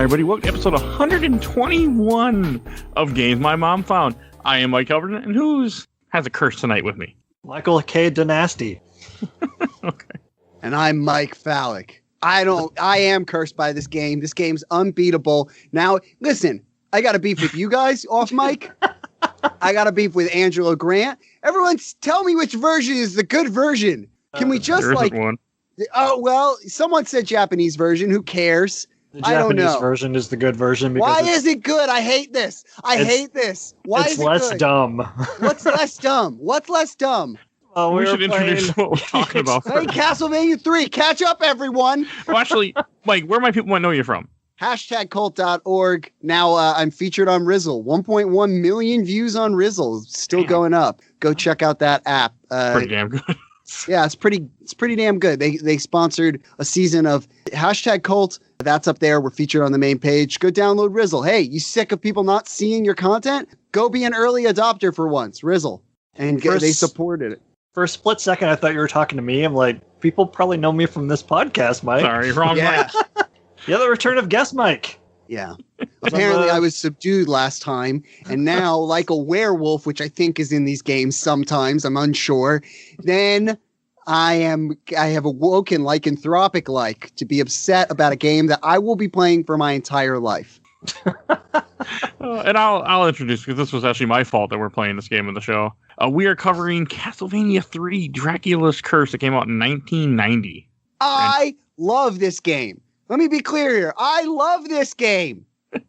Hi, everybody. Welcome to episode 121 of Games My Mom Found. I am Mike Albertin, and who's has a curse tonight with me? Michael K. Dynasty. Okay. And I'm Mike Fallek. I am cursed by this game. This game's unbeatable. Now, listen, I got a beef with you guys off mic. I got a beef with Angelo Grant. Everyone tell me which version is the good version. Can we just there like... one. Oh, well, someone said Japanese version. Who cares? The I don't Japanese know. version is the good version. Because Why is it good? I hate this. I hate this. Why it's is it less good? dumb. What's less dumb? What's less dumb? Oh, We should introduce what we're talking about Hey, first. Castlevania 3, catch up, everyone. Well, actually, Mike, where might people want to know you from? #cult.org. Now I'm featured on Rizzle. 1.1 million views on Rizzle. Still Damn. going up. Go check out that app. Pretty damn good. Yeah, it's pretty damn good. They sponsored a season of #cult. That's up there. We're featured on the main page. Go download Rizzle. Hey, you sick of people not seeing your content? Go be an early adopter for once. Rizzle. And they supported it. For a split second, I thought you were talking to me. I'm like, people probably know me from this podcast, Mike. Sorry, wrong Yeah. Mike. Yeah, the return of guest Mike. Yeah. Apparently I was subdued last time, and now like a werewolf, which I think is in these games sometimes, I'm unsure, then I have awoken lycanthropic-like to be upset about a game that I will be playing for my entire life. And I'll introduce, because this was actually my fault that we're playing this game in the show. We are covering Castlevania 3, Dracula's Curse. That came out in 1990. I love this game. Let me be clear here. I love this game.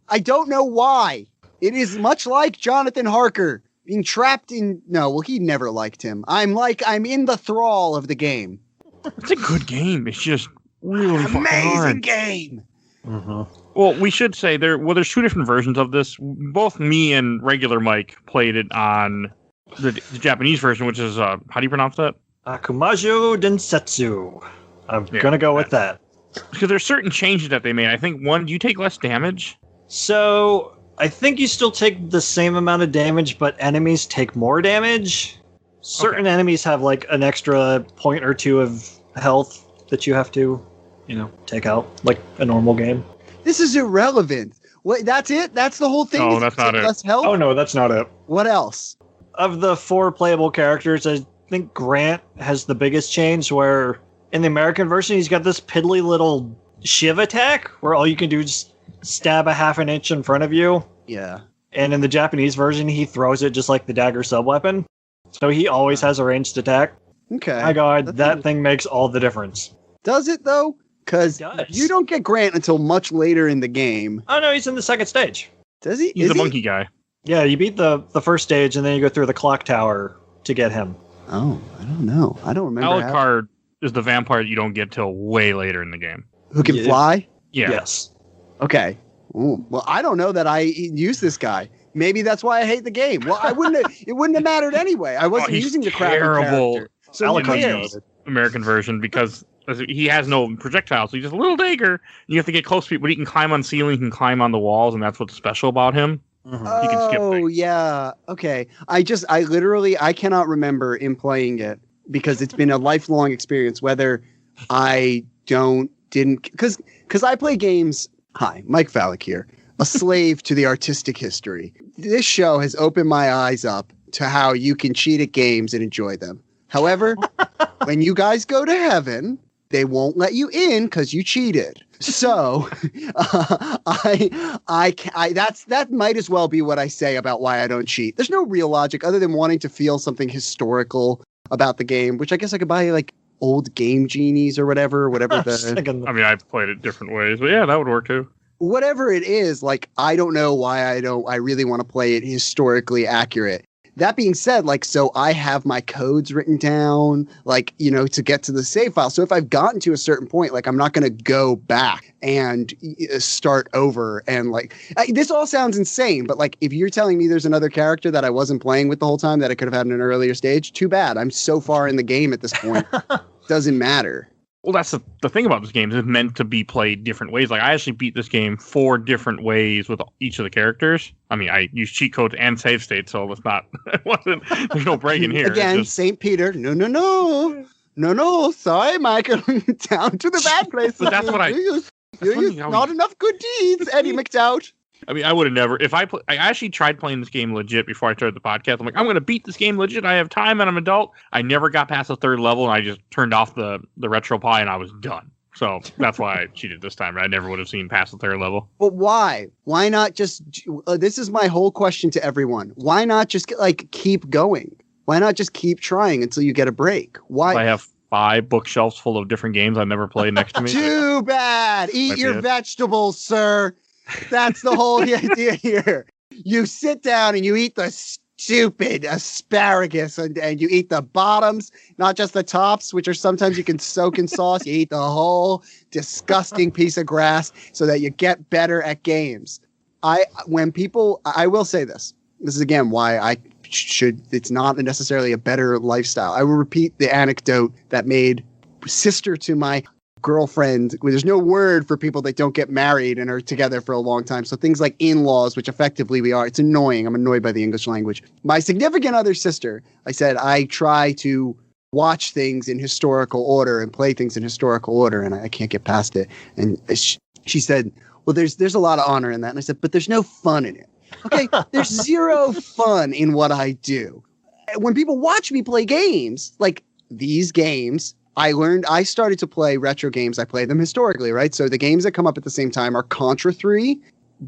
I don't know why. It is much like Jonathan Harker being trapped in... No, well, he never liked him. I'm in the thrall of the game. It's a good game. It's just really fucking Amazing hard. game. Mm-hmm. Well, we should say there's two different versions of this. Both me and regular Mike played it on the Japanese version, which is, how do you pronounce that? Akumaju Densetsu. I'm going to go with that. Because there's certain changes that they made. I think, one, do you take less damage? So, I think you still take the same amount of damage, but enemies take more damage. Certain enemies have like an extra point or two of health that you have to, take out, like a normal game. This is irrelevant. Wait, that's it? That's the whole thing? No, Is that's not it. Less health? Oh no, that's not it. What else? Of the 4 playable characters, I think Grant has the biggest change, where in the American version, he's got this piddly little shiv attack, where all you can do is stab a half an inch in front of you. Yeah. And in the Japanese version, he throws it just like the dagger subweapon. So he always has a ranged attack. Okay. My God, that thing makes all the difference. Does it, though? Because It does. you don't get Grant until much later in the game. Oh no, he's in the second stage. Does he? He's Is the he? monkey guy. Yeah, you beat the first stage, and then you go through the clock tower to get him. Oh, I don't know. I don't remember. Alucard is the vampire that you don't get till way later in the game. Who can Yeah. fly? Yeah. Yes. Okay. Ooh, well, I don't know that I use this guy. Maybe that's why I hate the game. Well, it wouldn't have mattered anyway. I wasn't he's using the crappy terrible. character. So who Alucard's cares? good. American version, because he has no projectiles, so he's just a little dagger. You have to get close to people, but he can climb on ceiling, he can climb on the walls, and that's what's special about him. Mhm. He can skip Oh, things. yeah. Okay. I cannot remember in playing it because it's been a lifelong experience, whether because I play games. Hi, Mike Fallek here, a slave to the artistic history. This show has opened my eyes up to how you can cheat at games and enjoy them. However, when you guys go to heaven, they won't let you in because you cheated. So that might as well be what I say about why I don't cheat. There's no real logic other than wanting to feel something historical about the game, which I guess I could buy like old Game Genies or whatever I mean, I've played it different ways, but yeah, that would work too. whatever it is. Like, I don't know why I really want to play it historically accurate. That being said, like, so I have my codes written down, like, to get to the save file. So if I've gotten to a certain point, like, I'm not going to go back and start over. And like, this all sounds insane, but like, if you're telling me there's another character that I wasn't playing with the whole time that I could have had in an earlier stage, too bad. I'm so far in the game at this point. Doesn't matter. Well, that's the thing about this game. It's meant to be played different ways. Like, I actually beat this game 4 different ways with each of the characters. I mean, I used cheat codes and save states, so it's not, there's no breaking here. Again, St. Peter, no. Sorry, Michael. Down to the bad place. But that's what Not enough good deeds, Eddie McDowd. I mean, I would have never. If I actually tried playing this game legit before I started the podcast. I'm like, I'm going to beat this game legit. I have time and I'm an adult. I never got past the third level, and I just turned off the RetroPie, and I was done. So that's why I cheated this time. I never would have seen past the third level. But why? Why not just? This is my whole question to everyone. Why not just keep going? Why not just keep trying until you get a break? Why? I have 5 bookshelves full of different games I've never played next to me. Too bad. Eat your vegetables, sir. That's the whole idea here. You sit down and you eat the stupid asparagus and you eat the bottoms, not just the tops, which are sometimes you can soak in sauce. You eat the whole disgusting piece of grass so that you get better at games. I will say this. This is again why it's not necessarily a better lifestyle. I will repeat the anecdote that made sister to my girlfriend. There's no word for people that don't get married and are together for a long time. So things like in-laws, which effectively we are, it's annoying. I'm annoyed by the English language. My significant other sister, I said, I try to watch things in historical order and play things in historical order, and I can't get past it. And she said, well, there's a lot of honor in that. And I said, but there's no fun in it. Okay, there's zero fun in what I do. When people watch me play games, like these games, I started to play retro games. I play them historically, right? So the games that come up at the same time are Contra 3,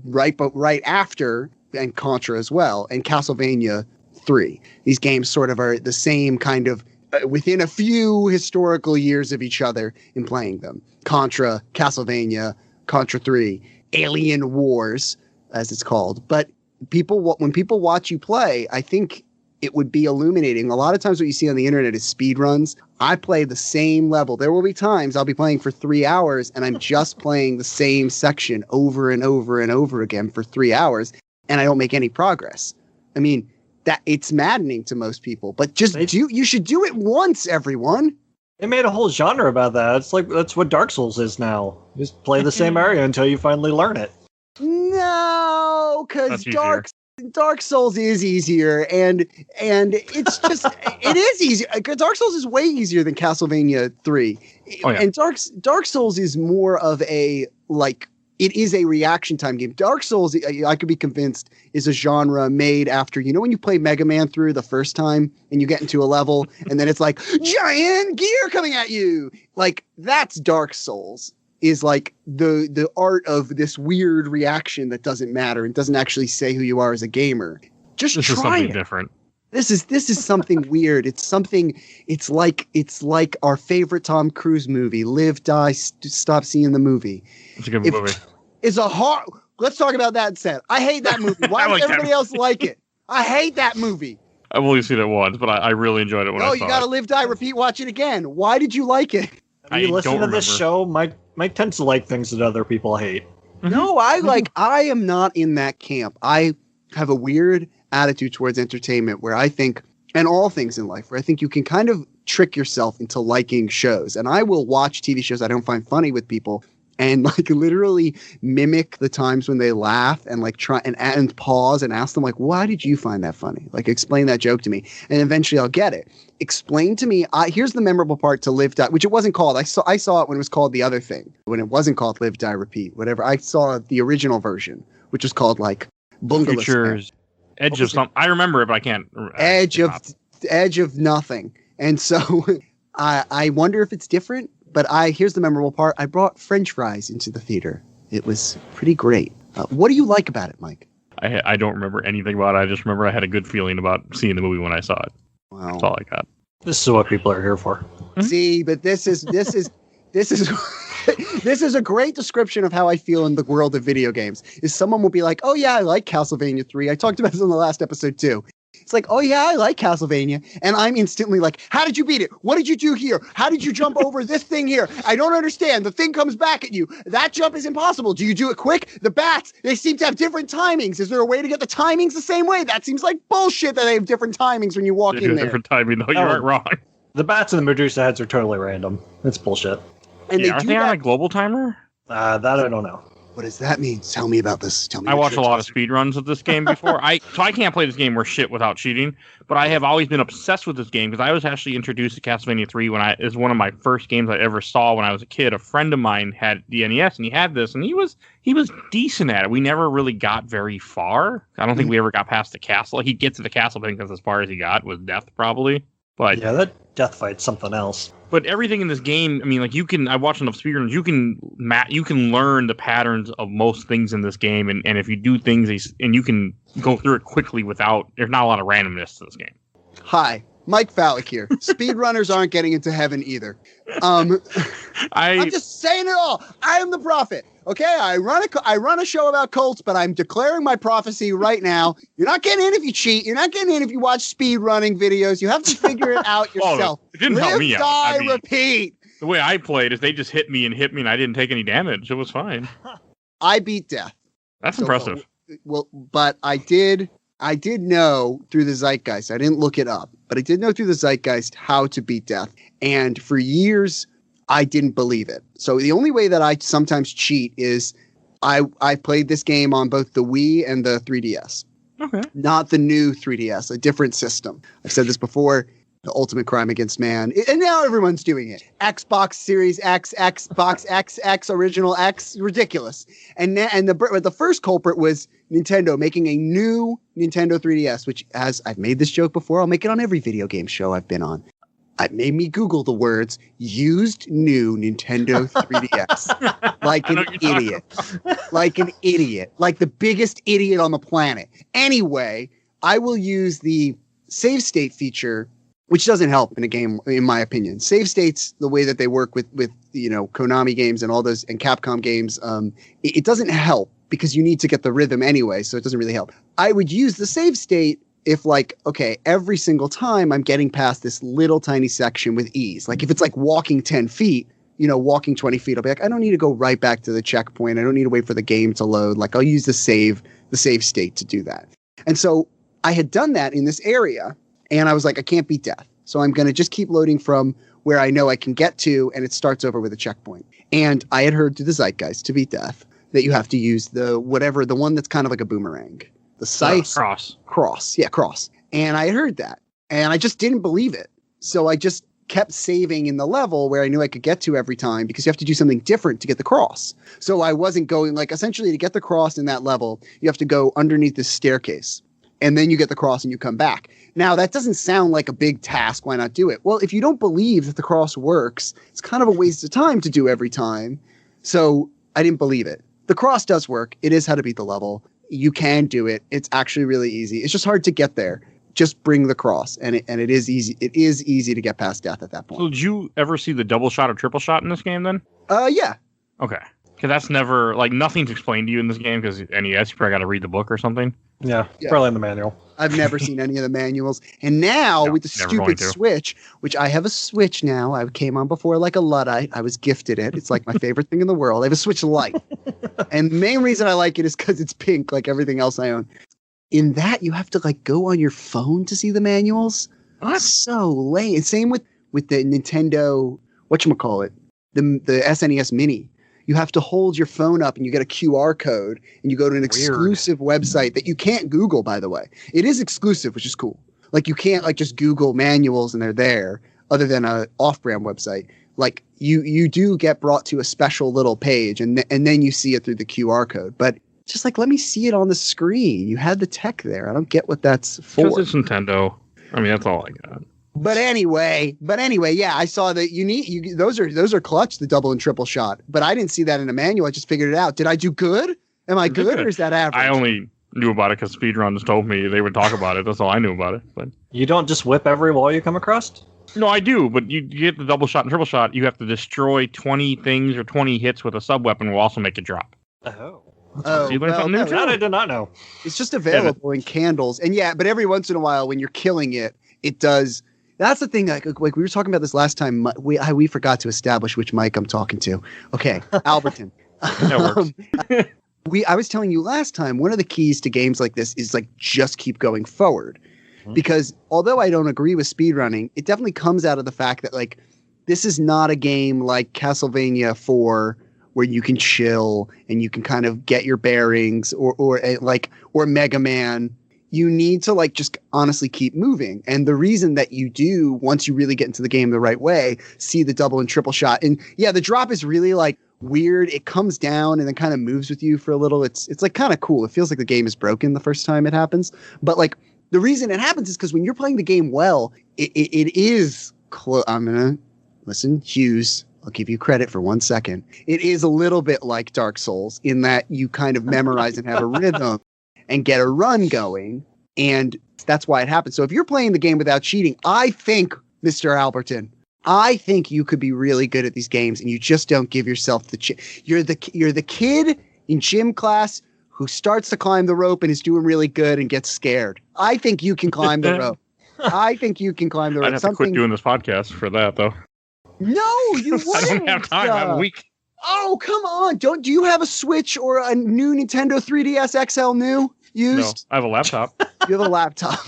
right? But right after, and Contra as well, and Castlevania 3. These games sort of are the same kind of within a few historical years of each other in playing them. Contra, Castlevania, Contra 3, Alien Wars, as it's called. But when people watch you play, I think it would be illuminating. A lot of times what you see on the internet is speed runs. I play the same level. There will be times I'll be playing for 3 hours and I'm just playing the same section over and over and over again for 3 hours and I don't make any progress. I mean, that it's maddening to most people, but you should do it once, everyone. They made a whole genre about that. It's like, that's what Dark Souls is now. You just play the same area until you finally learn it. No, because Dark Souls is easier, and it's just it is easier. Dark Souls is way easier than Castlevania 3. Oh, yeah. And Dark Souls is more of a it is a reaction time game. Dark Souls, I could be convinced, is a genre made after, when you play Mega Man through the first time and you get into a level and then it's like giant gear coming at you. Like that's Dark Souls. Is like the art of this weird reaction that doesn't matter and doesn't actually say who you are as a gamer. This is something different. This is something weird. It's like our favorite Tom Cruise movie, Live, Die, Stop Seeing the Movie. It's a good movie. It's let's talk about that instead. I hate that movie. Why does everybody else like it? I hate that movie. I've only seen it once, but I really enjoyed it when I saw it. No, you gotta live, die, repeat, watch it again. Why did you like it? You listen to this show, Mike tends to like things that other people hate. No, I am not in that camp. I have a weird attitude towards entertainment where I think, and all things in life, where I think you can kind of trick yourself into liking shows. And I will watch TV shows I don't find funny with people and literally mimic the times when they laugh and try and pause and ask them why did you find that funny? Explain that joke to me. And eventually I'll get it. Explain to me. Here's the memorable part to Live, Die, which it wasn't called. I saw it when it was called the other thing, when it wasn't called Live, Die, Repeat, whatever. I saw the original version, which was called Bungalow Futures, Edge of something. I remember it, but I can't. Edge of nothing. And so I wonder if it's different. But here's the memorable part. I brought French fries into the theater. It was pretty great. What do you like about it, Mike? I don't remember anything about it. I just remember I had a good feeling about seeing the movie when I saw it. Wow. That's all I got. This is what people are here for. Mm-hmm. See, but this is this is a great description of how I feel in the world of video games. Is someone will be like, "Oh yeah, I like Castlevania 3. I talked about this in the last episode too." It's like, "Oh yeah, I like Castlevania." And I'm instantly like, "How did you beat it? What did you do here? How did you jump over this thing here? I don't understand. The thing comes back at you. That jump is impossible. Do you do it quick? The bats, they seem to have different timings. Is there a way to get the timings the same way? That seems like bullshit that they have different timings when you walk in there." Different timing. No, you aren't wrong. The bats and the Medusa heads are totally random. It's bullshit. And aren't they on a global timer? That I don't know. What does that mean? Tell me about this. Tell me. I watched a lot of speedruns of this game before. So I can't play this game worth shit without cheating. But I have always been obsessed with this game because I was actually introduced to Castlevania 3 it was one of my first games I ever saw when I was a kid. A friend of mine had the NES and he had this, and he was decent at it. We never really got very far. I don't think we ever got past the castle. He'd get to the castle, I think that's as far as he got was death probably. But yeah, that death fight's something else. But everything in this game, I mean, like I watched enough speedruns, you can learn the patterns of most things in this game, and if you do things, and you can go through it quickly there's not a lot of randomness to this game. Hi, Mike Fallek here. Speedrunners aren't getting into heaven either. I'm just saying it all. I am the prophet. Okay, I run a show about cults, but I'm declaring my prophecy right now. You're not getting in if you cheat. You're not getting in if you watch speed running videos. You have to figure it out yourself. It didn't help me out. Die, repeat. The way I played is they just hit me, and I didn't take any damage. It was fine. I beat death. That's impressive. Well, but I did know through the zeitgeist. I didn't look it up, but I did know through the zeitgeist how to beat death. And for years, I didn't believe it. So the only way that I sometimes cheat is I played this game on both the Wii and the 3DS. Okay. Not the new 3DS, a different system. I've said this before, the ultimate crime against man. And now everyone's doing it. Xbox Series X, Xbox XX, Original X, ridiculous. And the first culprit was Nintendo making a new Nintendo 3DS, which I've made this joke before. I'll make it on every video game show I've been on. It made me Google the words used new Nintendo 3DS. Like an idiot. Like an idiot. Like the biggest idiot on the planet. Anyway, I will use the save state feature, which doesn't help in a game, in my opinion. Save states, the way that they work with Konami games and all those and Capcom games, it doesn't help because you need to get the rhythm anyway, so it doesn't really help. I would use the save state if every single time I'm getting past this little tiny section with ease. Like if it's like walking 10 feet, walking 20 feet, I'll be like, I don't need to go right back to the checkpoint. I don't need to wait for the game to load. Like I'll use the save state to do that. And so I had done that in this area and I was like, I can't beat death. So I'm going to just keep loading from where I know I can get to, and it starts over with a checkpoint. And I had heard through the zeitgeist to beat death that you have to use the one that's kind of like a boomerang. The scythe. Cross. Yeah, cross. And I had heard that. And I just didn't believe it. So I just kept saving in the level where I knew I could get to every time because you have to do something different to get the cross. So I wasn't going, essentially to get the cross in that level, you have to go underneath this staircase. And then you get the cross and you come back. Now, that doesn't sound like a big task. Why not do it? Well, if you don't believe that the cross works, it's kind of a waste of time to do every time. So I didn't believe it. The cross does work. It is how to beat the level. You can do it. It's actually really easy. It's just hard to get there. Just bring the cross, and it is easy. It is easy to get past death at that point. So did you ever see the double shot or triple shot in this game then? Yeah. Okay. Because that's never, nothing's explained to you in this game because NES, you probably got to read the book or something. Yeah, probably in the manual. I've never seen any of the manuals. And now with the stupid Switch, which I have a Switch now. I came on before like a Luddite. I was gifted it. It's like my favorite thing in the world. I have a Switch Lite. And the main reason I like it is because it's pink like everything else I own. In that, you have to go on your phone to see the manuals. What? So lame. Same with the Nintendo, whatchamacallit, the SNES Mini. You have to hold your phone up and you get a QR code and you go to an exclusive website that you can't Google, by the way. It is exclusive, which is cool. You can't just Google manuals and they're there other than a off-brand website. You do get brought to a special little page and then you see it through the QR code. But just let me see it on the screen. You had the tech there. I don't get what that's for. Because it's Nintendo. I mean, that's all I got. But anyway, yeah, I saw that those are clutch, the double and triple shot. But I didn't see that in a manual. I just figured it out. Did I do good? Am I good or is that average? I only knew about it because speedrunners told me they would talk about it. That's all I knew about it. But you don't just whip every wall you come across? No, I do. But you get the double shot and triple shot. You have to destroy 20 things or 20 hits with a sub weapon will also make it drop. Oh. You learned something new? That I did not know. It's just available in candles. And yeah, but every once in a while when you're killing it, it does. That's the thing. Like we were talking about this last time. We forgot to establish which mic I'm talking to. Okay, Albertin. That works. I was telling you last time, one of the keys to games like this is just keep going forward. Mm-hmm. Because although I don't agree with speedrunning, it definitely comes out of the fact that this is not a game like Castlevania 4 where you can chill and you can kind of get your bearings, or Mega Man. You need to like just honestly keep moving. And the reason that you do, once you really get into the game the right way, see the double and triple shot. And yeah, the drop is really like weird. It comes down and then kind of moves with you for a little. It's like kind of cool. It feels like the game is broken the first time it happens. But like the reason it happens is because when you're playing the game well, it is I'm going to listen, Hughes. I'll give you credit for 1 second. It is a little bit like Dark Souls in that you kind of memorize and have a rhythm and get a run going. And that's why it happens. So if you're playing the game without cheating, I think, Mr. Albertin, I think you could be really good at these games, and you just don't give yourself the you're the kid in gym class who starts to climb the rope and is doing really good and gets scared. I think you can climb the rope. I think you can climb the rope. I'd have to quit doing this podcast for that, though. No, you wouldn't. I don't have time. I have a week. Oh, come on. Do you have a Switch or a new Nintendo 3DS XL new used? No, I have a laptop. You have a laptop.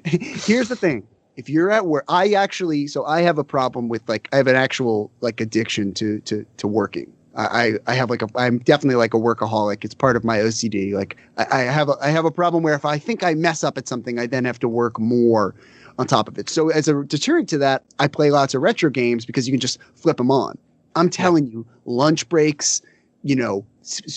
Here's the thing. If you're at work, I have a problem with I have an actual addiction to working. I'm definitely like a workaholic. It's part of my OCD. Like I have a problem where if I think I mess up at something, I then have to work more on top of it. So as a deterrent to that, I play lots of retro games because you can just flip them on. I'm telling you, lunch breaks,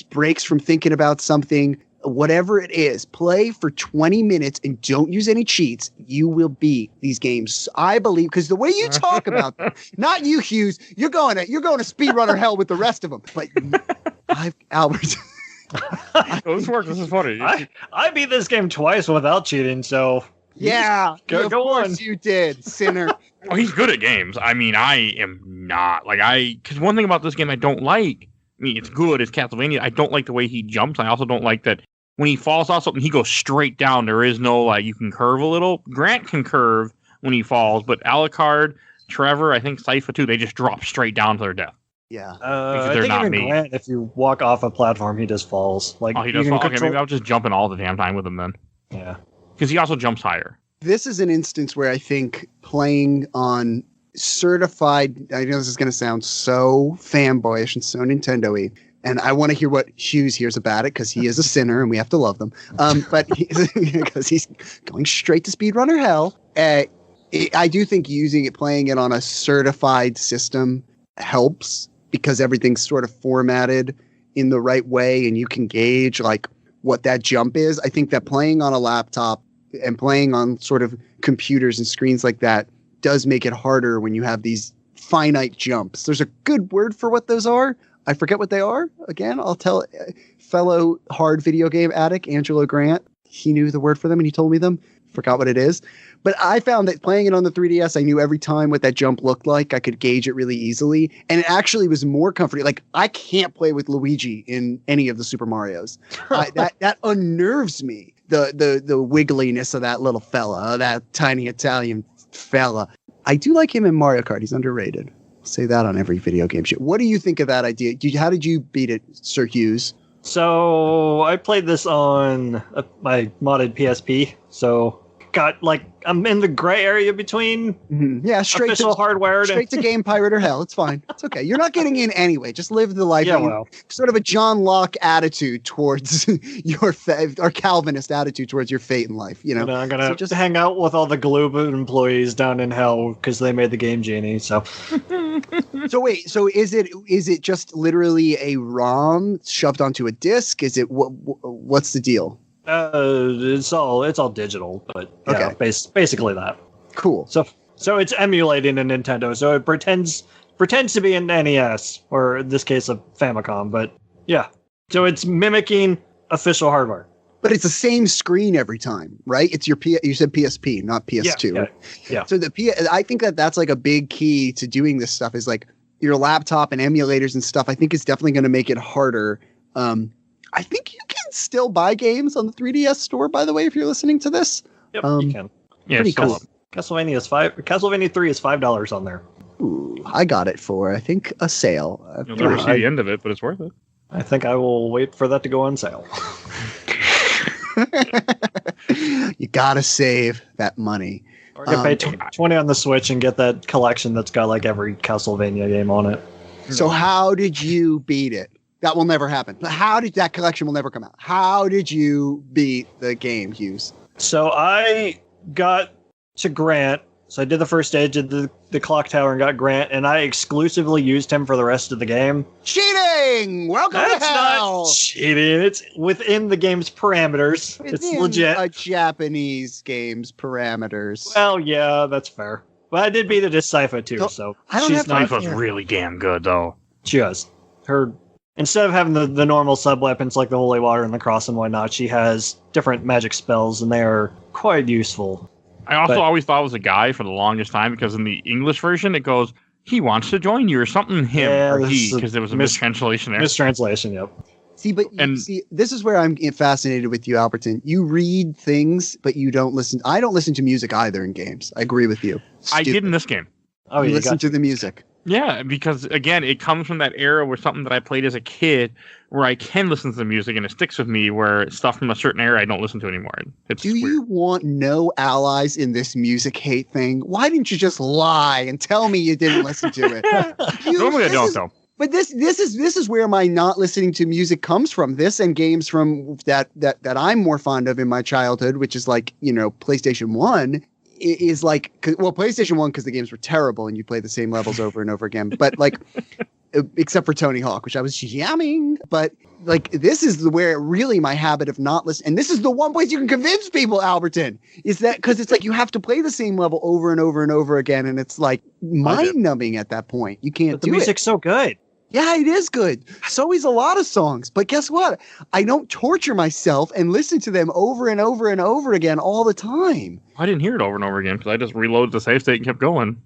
breaks from thinking about something, whatever it is, play for 20 minutes and don't use any cheats. You will beat these games. I believe, because the way you talk about them, not you, Hughes, you're going to speedrunner hell with the rest of them. But Albert. This works. This is funny. I beat this game twice without cheating, so yeah, go of course on. You did, sinner. Oh, he's good at games. I mean, I am not. Because one thing about this game I don't like, it's good, it's Castlevania. I don't like the way he jumps. I also don't like that when he falls off something, he goes straight down. There is no, you can curve a little. Grant can curve when he falls, but Alucard, Trevor, I think Sypha too, they just drop straight down to their death. Yeah. I think even Grant, if you walk off a platform, he just falls. He does fall? Okay, maybe I'll just jump in all the damn time with him then. Yeah. Because he also jumps higher. This is an instance where I think playing on certified, I know this is going to sound so fanboyish and so Nintendo-y, and I want to hear what Hughes hears about it because he is a sinner and we have to love them. But because he's going straight to speedrunner hell, I do think playing it on a certified system helps because everything's sort of formatted in the right way and you can gauge what that jump is. I think that playing on a laptop and playing on sort of computers and screens like that does make it harder when you have these finite jumps. There's a good word for what those are. I forget what they are. Again, I'll tell fellow hard video game addict, Angelo Grant. He knew the word for them and he told me them. Forgot what it is. But I found that playing it on the 3DS, I knew every time what that jump looked like. I could gauge it really easily. And it actually was more comforting. I can't play with Luigi in any of the Super Marios. That unnerves me. The wiggliness of that little fella, that tiny Italian fella. I do like him in Mario Kart. He's underrated. I'll say that on every video game shit. What do you think of that idea? How did you beat it, Sir Hughes? So I played this on my modded PSP. So I'm in the gray area between official hardware straight to game pirate or hell. It's fine. It's okay. You're not getting in anyway. Just live the life. Yeah, well, sort of a John Locke attitude towards your or Calvinist attitude towards your fate in life. I'm gonna just hang out with all the Gloob employees down in hell because they made the game genie. So, so wait. So is it just literally a ROM shoved onto a disc? Is it what's the deal? It's all digital, but yeah, okay. Basically that. Cool. So it's emulating a Nintendo. So it pretends to be an NES, or in this case a Famicom. But yeah, so it's mimicking official hardware. But it's the same screen every time, right? It's you said PSP, not PS2. Yeah. So I think that's a big key to doing this stuff is your laptop and emulators and stuff. I think it's definitely going to make it harder. I think you can still buy games on the 3DS store, by the way, if you're listening to this. Yep, you can. Yeah, pretty cool. Castlevania 3 is $5 on there. Ooh, I got it for, I think, a sale. You'll never see the end of it, but it's worth it. I think I will wait for that to go on sale. You gotta save that money. Or you pay $20 on the Switch and get that collection that's got every Castlevania game on it. So how did you beat it? That will never happen. But how did that collection will never come out? How did you beat the game, Hughes? So I got to Grant. So I did the first stage, did the clock tower, and got Grant, and I exclusively used him for the rest of the game. Cheating! Welcome to hell! Not cheating. It's within the game's parameters. It's legit. A Japanese game's parameters. Well, yeah, that's fair. But I did beat it as Sypha too, so I don't she's have not. Sypha's really damn good, though. She does. Her instead of having the normal sub weapons like the holy water and the cross and whatnot, she has different magic spells, and they are quite useful. I also always thought it was a guy for the longest time because in the English version it goes, he wants to join you or something, him or he, because there was a mistranslation there. Mistranslation, yep. See, this is where I'm fascinated with you, Albertin. You read things, but you don't listen. I don't listen to music either in games. I agree with you. I did in this game. Oh, you yeah, listen to the music. Yeah, because again, it comes from that era where something that I played as a kid, where I can listen to the music and it sticks with me. Where stuff from a certain era I don't listen to anymore. Do you want no allies in this music hate thing? Why didn't you just lie and tell me you didn't listen to it? Normally I don't, though. But this is where my not listening to music comes from. This and games from that I'm more fond of in my childhood, which is like, PlayStation 1. Is like, well, PlayStation 1 because the games were terrible and you play the same levels over and over again. But like, except for Tony Hawk, which I was jamming. But like, this is where really my habit of not listening. And this is the one place you can convince people, Albertin, is that because it's like you have to play the same level over and over and over again. And it's like mind numbing at that point. You can't do it. The music's so good. Yeah, it is good. So is a lot of songs. But guess what? I don't torture myself and listen to them over and over and over again all the time. I didn't hear it over and over again because I just reloaded the save state and kept going.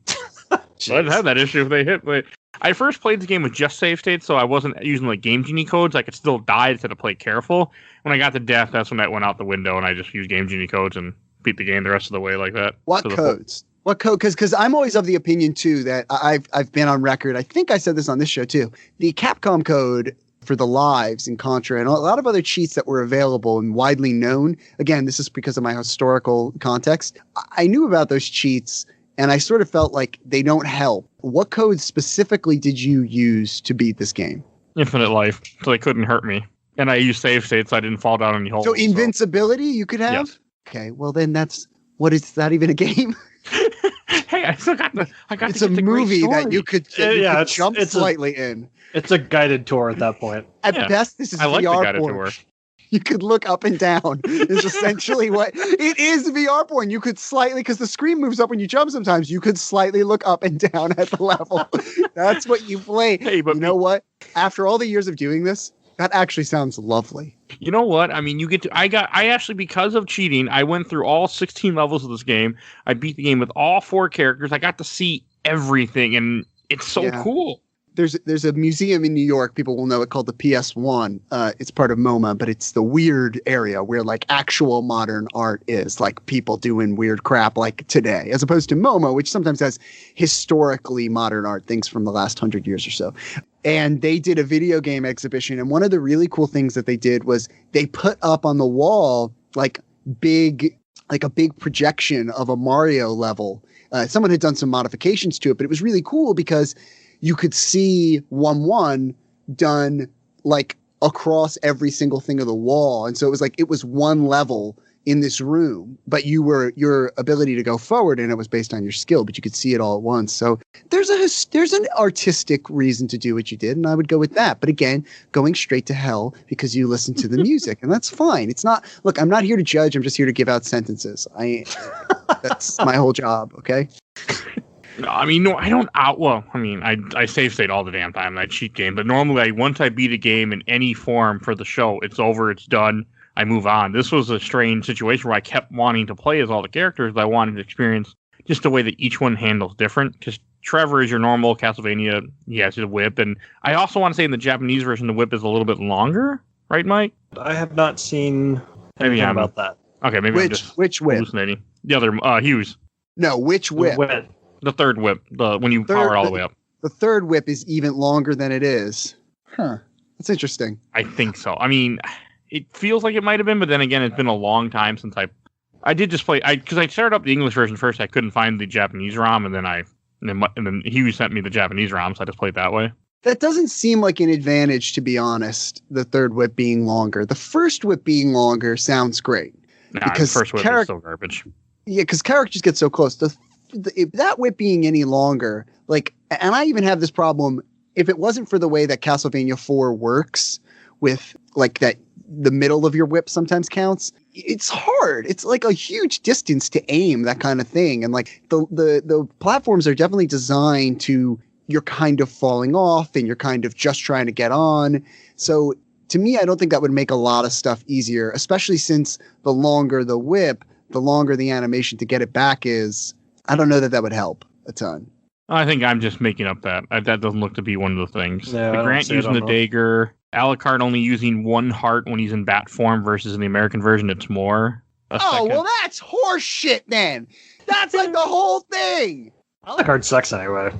So I didn't have that issue if they hit. But I first played the game with just save states, so I wasn't using like Game Genie codes. I could still die instead of play careful. When I got to death, that's when that went out the window, and I just used Game Genie codes and beat the game the rest of the way like that. What codes? What code? Because I'm always of the opinion too that I've been on record. I think I said this on this show too. The Capcom code for the lives in Contra and a lot of other cheats that were available and widely known. Again, this is because of my historical context. I knew about those cheats and I sort of felt like they don't help. What code specifically did you use to beat this game? Infinite life, so they couldn't hurt me. And I used save states so I didn't fall down any holes. So invincibility you could have? Yes. Okay, well then what is that even a game? Hey, I still got it's a movie that you could jump slightly in. It's a guided tour at that point. At best, this is VR porn. You could look up and down. Is essentially what it is. VR porn. You could slightly, because the screen moves up when you jump. Sometimes you could slightly look up and down at the level. That's what you play. Hey, but you know what? After all the years of doing this, that actually sounds lovely. You know what? I mean, I actually, because of cheating, I went through all 16 levels of this game. I beat the game with all 4 characters. I got to see everything, and it's so cool. There's a museum in New York, people will know it, called the PS1. It's part of MoMA, but it's the weird area where like actual modern art is, like people doing weird crap like today, as opposed to MoMA, which sometimes has historically modern art, things from the last 100 years or so. And they did a video game exhibition. And one of the really cool things that they did was they put up on the wall like a big projection of a Mario level. Someone had done some modifications to it, but it was really cool because you could see 1-1 done like across every single thing of the wall. And so it was one level in this room, but your ability to go forward and it was based on your skill, but you could see it all at once. So there's an artistic reason to do what you did, and I would go with that. But again, going straight to hell because you listen to the music, and that's fine. It's not, look, I'm not here to judge. I'm just here to give out sentences. That's my whole job. Okay. No, I mean, no, I don't I save state all the damn time and I cheat game, but normally once I beat a game in any form for the show, it's over, it's done. I move on. This was a strange situation where I kept wanting to play as all the characters, but I wanted to experience just the way that each one handles different. Because Trevor is your normal Castlevania. He has his whip. And I also want to say in the Japanese version, the whip is a little bit longer. Right, Mike? I have not seen anything about that. Okay, maybe I'm just hallucinating. The other, Hughes. No, which whip? The third whip. When you power all the way up. The third whip is even longer than it is. Huh. That's interesting. I think so. I mean, it feels like it might have been, but then again, it's been a long time since I did just play. Because I started up the English version first. I couldn't find the Japanese ROM, and then Hughes sent me the Japanese ROM, so I just played that way. That doesn't seem like an advantage, to be honest, the third whip being longer. The first whip being longer sounds great. Nah, because the first whip is so garbage. Yeah, because characters get so close. If that whip being any longer, like, and I even have this problem, if it wasn't for the way that Castlevania 4 works with, like, that the middle of your whip sometimes counts, it's hard. It's like a huge distance to aim, that kind of thing. And, like, the platforms are definitely designed to, you're kind of falling off and you're kind of just trying to get on. So to me, I don't think that would make a lot of stuff easier, especially since the longer the whip, the longer the animation to get it back is. I don't know that would help a ton. I think I'm just making up that. That doesn't look to be one of the things. Yeah, the Grant using the dagger, Alucard only using one heart when he's in bat form versus in the American version, it's more. Well, that's horse shit, then. That's like the whole thing. Alucard sucks anyway.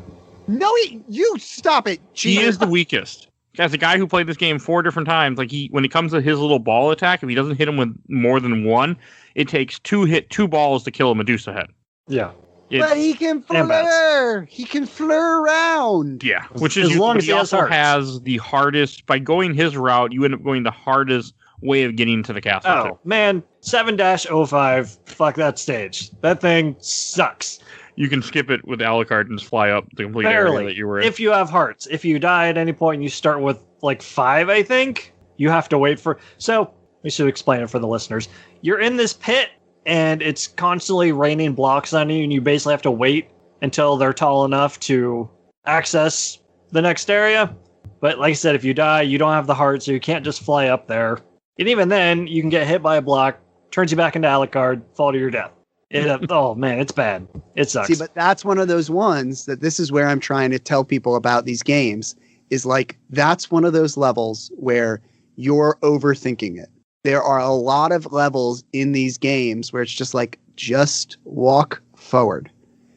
No, you stop it. He is the weakest. As a guy who played this game 4 different times, like when it comes to his little ball attack, if he doesn't hit him with more than one, it takes 2 balls to kill a Medusa head. Yeah. But he can flare. He can flare around. Yeah, which is as long as he also has the hardest. By going his route, you end up going the hardest way of getting to the castle. Oh, man. 7-05. Fuck that stage. That thing sucks. You can skip it with Alucard and just fly up the complete area that you were in. If you have hearts. If you die at any point and you start with, like, 5, I think, you have to wait for... So, we should explain it for the listeners. You're in this pit, and it's constantly raining blocks on you, and you basically have to wait until they're tall enough to access the next area. But like I said, if you die, you don't have the heart, so you can't just fly up there. And even then, you can get hit by a block, turns you back into Alucard, fall to your death. Oh, man, it's bad. It sucks. See, but that's one of those ones that this is where I'm trying to tell people about these games, is like, that's one of those levels where you're overthinking it. There are a lot of levels in these games where it's just like, just walk forward.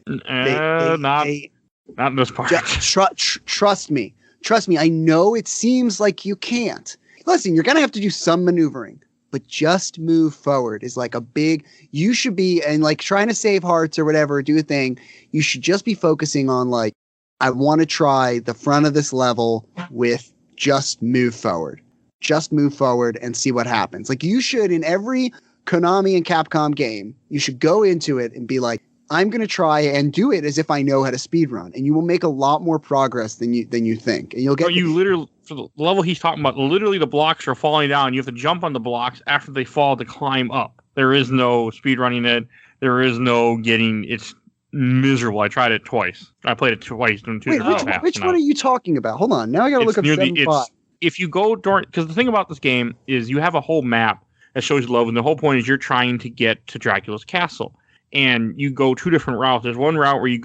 Not in this part. Trust me. Trust me. I know it seems like you can't. Listen, you're going to have to do some maneuvering, but just move forward is like a big, you should be, and like trying to save hearts or whatever, do a thing. You should just be focusing on like, I want to try the front of this level with just move forward. Just move forward and see what happens. Like you should, in every Konami and Capcom game, you should go into it and be like, I'm going to try and do it as if I know how to speedrun, and you will make a lot more progress than you think. And you'll get literally, for the level he's talking about, literally the blocks are falling down. You have to jump on the blocks after they fall to climb up. There is no speedrunning it. There is no getting, it's miserable. I tried it twice. I played it twice. Which one are you talking about? Hold on. Now I got to look up 75. If you go during, because the thing about this game is you have a whole map that shows you love, and the whole point is you're trying to get to Dracula's castle. And you go 2 different routes. There's one route where you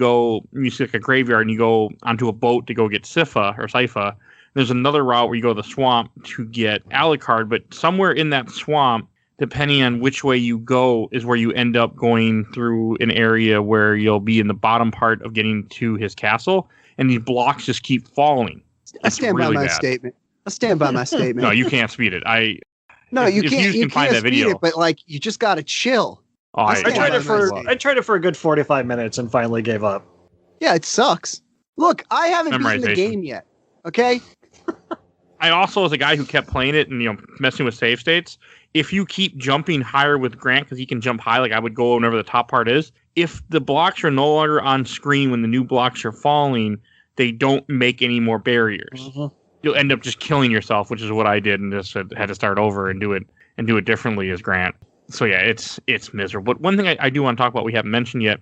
see like a graveyard and you go onto a boat to go get Sypha. There's another route where you go to the swamp to get Alucard, but somewhere in that swamp, depending on which way you go, is where you end up going through an area where you'll be in the bottom part of getting to his castle, and these blocks just keep falling. I stand by my statement. No, you can't speed it. You can't speed it, but like you just got to chill. Oh, I tried it for a good 45 minutes and finally gave up. Yeah, it sucks. Look, I haven't beaten the game yet. Okay. I also, as a guy who kept playing it and messing with save states, if you keep jumping higher with Grant because he can jump high, like I would go whenever the top part is. If the blocks are no longer on screen when the new blocks are falling, they don't make any more barriers. Mm-hmm. You'll end up just killing yourself, which is what I did, and just had to start over and do it differently as Grant. So yeah, it's miserable. But one thing I do want to talk about we haven't mentioned yet,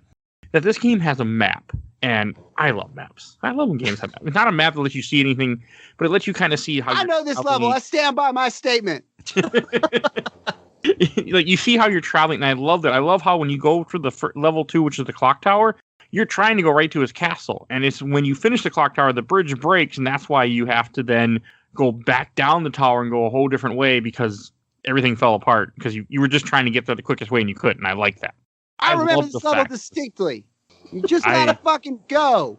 that this game has a map, and I love maps. I love when games have maps. It's not a map that lets you see anything, but it lets you kind of see how. I know this level. I stand by my statement. Like you see how you're traveling, and I love that. I love how when you go for the level 2, which is the clock tower, you're trying to go right to his castle, and it's when you finish the clock tower, the bridge breaks, and that's why you have to then go back down the tower and go a whole different way because everything fell apart because you were just trying to get there the quickest way and you couldn't. I like that. I remember this level distinctly. You just gotta fucking go.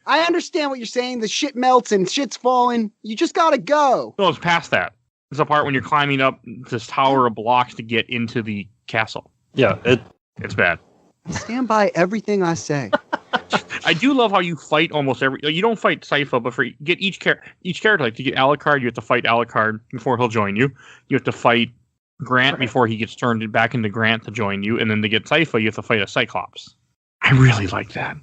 I understand what you're saying. The shit melts and shit's falling. You just gotta go. No, it's past that. It's the part when you're climbing up this tower of blocks to get into the castle. Yeah, it's bad. Stand by everything I say. I do love how you fight almost every. You don't fight Sypha, but for get each character, like to get Alucard, you have to fight Alucard before he'll join you. You have to fight Grant before he gets turned back into Grant to join you, and then to get Sypha, you have to fight a Cyclops. I really like that.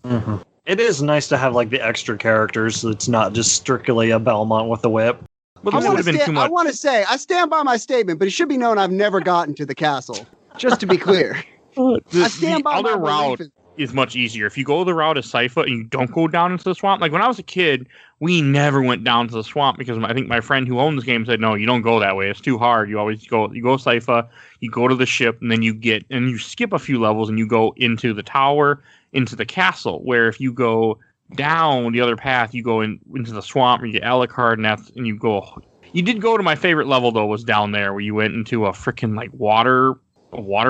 Mm-hmm. It is nice to have like the extra characters, so it's not just strictly a Belmont with a whip. But I want to say, I stand by my statement, but it should be known I've never gotten to the castle. Just to be clear. I stand by other my route belief. is much easier. If you go the route of Sypha and you don't go down into the swamp, like when I was a kid, we never went down to the swamp because I think my friend who owned this game said, no, you don't go that way. It's too hard. You always go Sypha, you go to the ship, and then you skip a few levels and you go into the tower, into the castle, where if you go down the other path, you go into the swamp, and you get Alucard, and you go. You did go to my favorite level though, was down there where you went into a freaking like water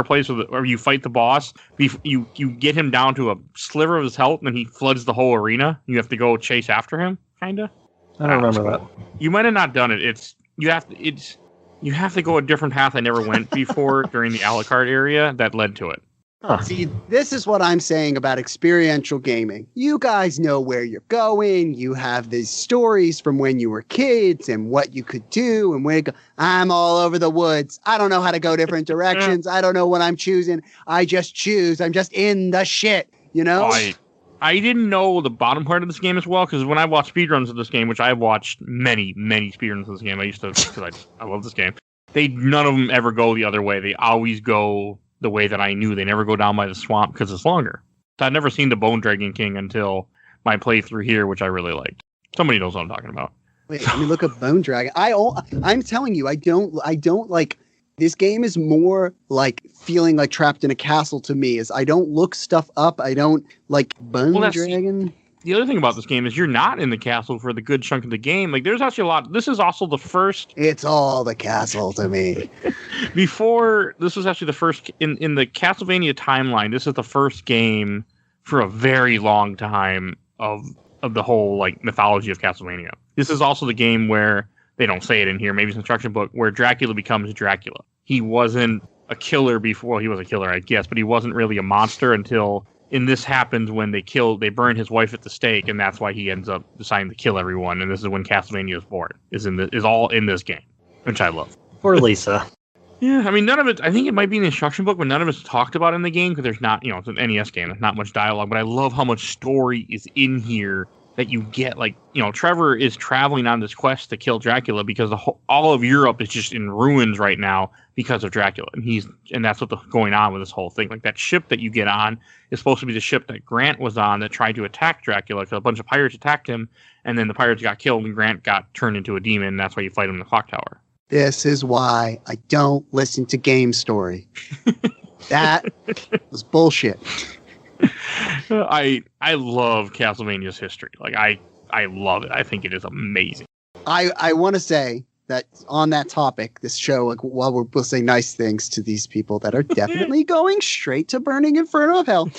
place where you fight the boss. You get him down to a sliver of his health, and then he floods the whole arena. You have to go chase after him, kinda. I don't remember that. You might have not done it. You have to go a different path I never went before during the Alucard area that led to it. Huh. See, this is what I'm saying about experiential gaming. You guys know where you're going. You have these stories from when you were kids and what you could do and where you go. I'm all over the woods. I don't know how to go different directions. I don't know what I'm choosing. I just choose. I'm just in the shit, you know? I didn't know the bottom part of this game as well, because when I watched speedruns of this game, which I've watched many, many speedruns of this game, I used to, because I love this game, none of them ever go the other way. They always go the way that I knew. They never go down by the swamp because it's longer. So I'd never seen the Bone Dragon King until my playthrough here, which I really liked. Somebody knows what I'm talking about. Wait, let me look up Bone Dragon. I'm telling you, I don't like. This game is more like feeling like trapped in a castle to me. Is I don't look stuff up. I don't like Bone Dragon. The other thing about this game is you're not in the castle for the good chunk of the game. Like, there's actually a lot. This is also the first. It's all the castle to me. Before, this was actually the first in the Castlevania timeline. This is the first game for a very long time of the whole like mythology of Castlevania. This is also the game where they don't say it in here. Maybe it's an instruction book where Dracula becomes Dracula. He wasn't a killer before. He was a killer, I guess, but he wasn't really a monster until. And this happens when they burn his wife at the stake, and that's why he ends up deciding to kill everyone. And this is when Castlevania is born. Is all in this game, which I love. Poor Lisa. Yeah, I mean, none of it. I think it might be an instruction book, but none of it's talked about in the game because there's not. It's an NES game. There's not much dialogue, but I love how much story is in here that you get. Like, Trevor is traveling on this quest to kill Dracula because all of Europe is just in ruins right now because of Dracula, and that's what's going on with this whole thing. Like, that ship that you get on is supposed to be the ship that Grant was on that tried to attack Dracula because a bunch of pirates attacked him, and then the pirates got killed, and Grant got turned into a demon, and that's why you fight him in the clock tower. This is why I don't listen to Game Story. That was bullshit. I love Castlevania's history. Like, I love it. I think it is amazing. I want to say that on that topic, this show, like, while we'll say nice things to these people that are definitely going straight to burning inferno of hell,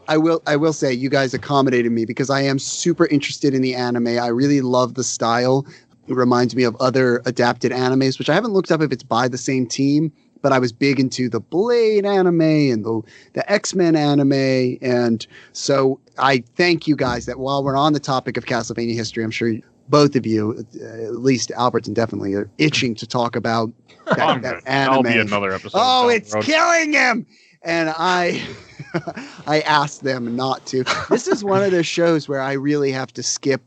I will say you guys accommodated me because I am super interested in the anime. I really love the style. It reminds me of other adapted animes, which I haven't looked up if it's by the same team, but I was big into the Blade anime and the X-Men anime. And so I thank you guys that while we're on the topic of Castlevania history, I'm sure both of you, at least Albertin definitely, are itching to talk about that anime. That'll be another episode. Oh, it's killing him! And I asked them not to. This is one of those shows where I really have to skip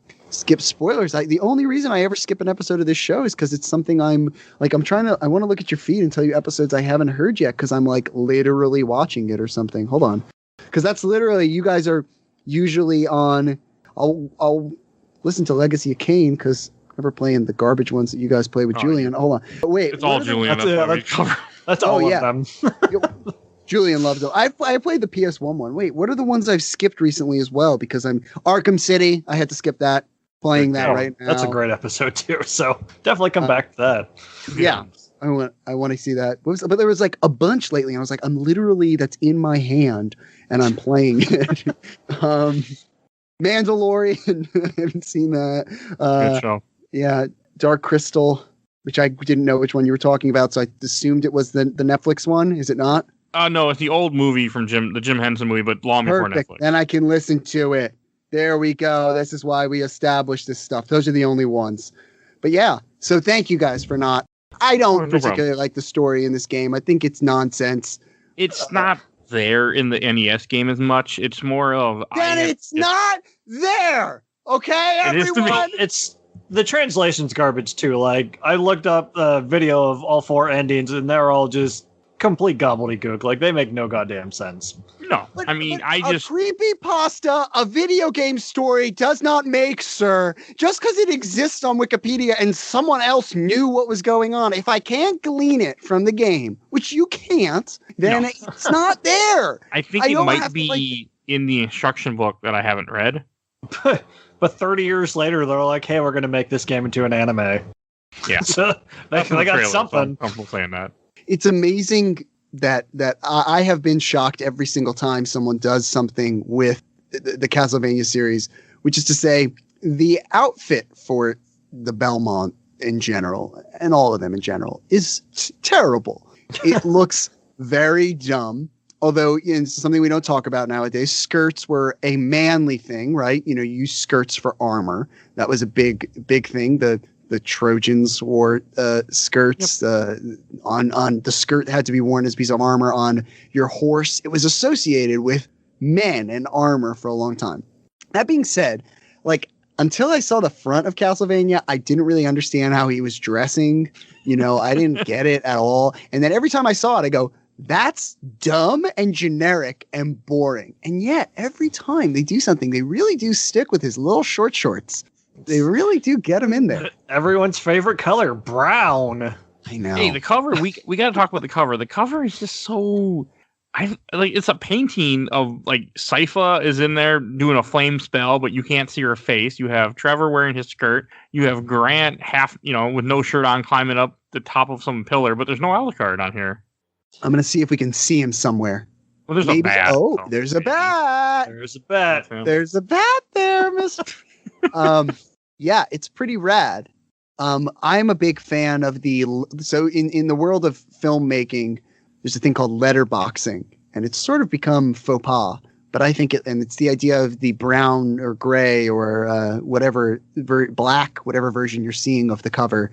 spoilers. The only reason I ever skip an episode of this show is because it's something I want to look at your feed and tell you episodes I haven't heard yet because I'm like literally watching it or something. Hold on. Because that's literally, you guys are usually on, I'll listen to Legacy of Kain because I'm never playing the garbage ones that you guys play with Julian. Hold on. But wait. It's all Julian. That's all of them. Julian loves it. I played the PS1 one. Wait, what are the ones I've skipped recently as well? Because I'm Arkham City. I had to skip that. Playing that right now. That's a great episode too. So definitely come back to that. Yeah, I want to see that. But there was like a bunch lately. And I was like, that's in my hand, and I'm playing it. Mandalorian. I haven't seen that. Good show. Yeah, Dark Crystal, which I didn't know which one you were talking about, so I assumed it was the Netflix one. Is it not? No, it's the old movie from the Jim Henson movie, but long before Netflix. Then I can listen to it. There we go. This is why we established this stuff. Those are the only ones. But yeah, so thank you guys for not. I don't particularly like the story in this game. I think it's nonsense. It's not there in the NES game as much. It's more of. Then it's not there. Okay, everyone. It's the translation's garbage too. Like I looked up a video of all 4 endings, and they're all just complete gobbledygook. Like they make no goddamn sense. No, I mean, a creepypasta, a video game story does not make, sir. Just because it exists on Wikipedia and someone else knew what was going on, if I can't glean it from the game, which you can't, then it's not there. I think it might be in the instruction book that I haven't read. But 30 years later, they're like, "Hey, we're going to make this game into an anime." Yeah, so they got something. I'm saying that. It's amazing that I have been shocked every single time someone does something with the Castlevania series, which is to say the outfit for the Belmont in general, and all of them in general, is terrible. It looks very dumb, although it's something we don't talk about nowadays. Skirts were a manly thing, right? You use skirts for armor. That was a big thing. The Trojans wore skirts. On the skirt had to be worn as a piece of armor on your horse. It was associated with men and armor for a long time. That being said, until I saw the front of Castlevania, I didn't really understand how he was dressing. I didn't get it at all. And then every time I saw it, I go, that's dumb and generic and boring. And yet every time they do something, they really do stick with his little short shorts. They really do get him in there. Everyone's favorite color, brown. I know. Hey, the cover, we got to talk about the cover. The cover is just so... it's a painting of, Sypha is in there doing a flame spell, but you can't see her face. You have Trevor wearing his skirt. You have Grant with no shirt on climbing up the top of some pillar, but there's no Alucard on here. I'm going to see if we can see him somewhere. Well, there's a bat. Oh, there's a bat. There's a bat. There's a bat there, Mr. Yeah, it's pretty rad. I'm a big fan of so in the world of filmmaking, there's a thing called letterboxing, and it's sort of become faux pas, but I think it's the idea of the brown or gray or whatever black, whatever version you're seeing of the cover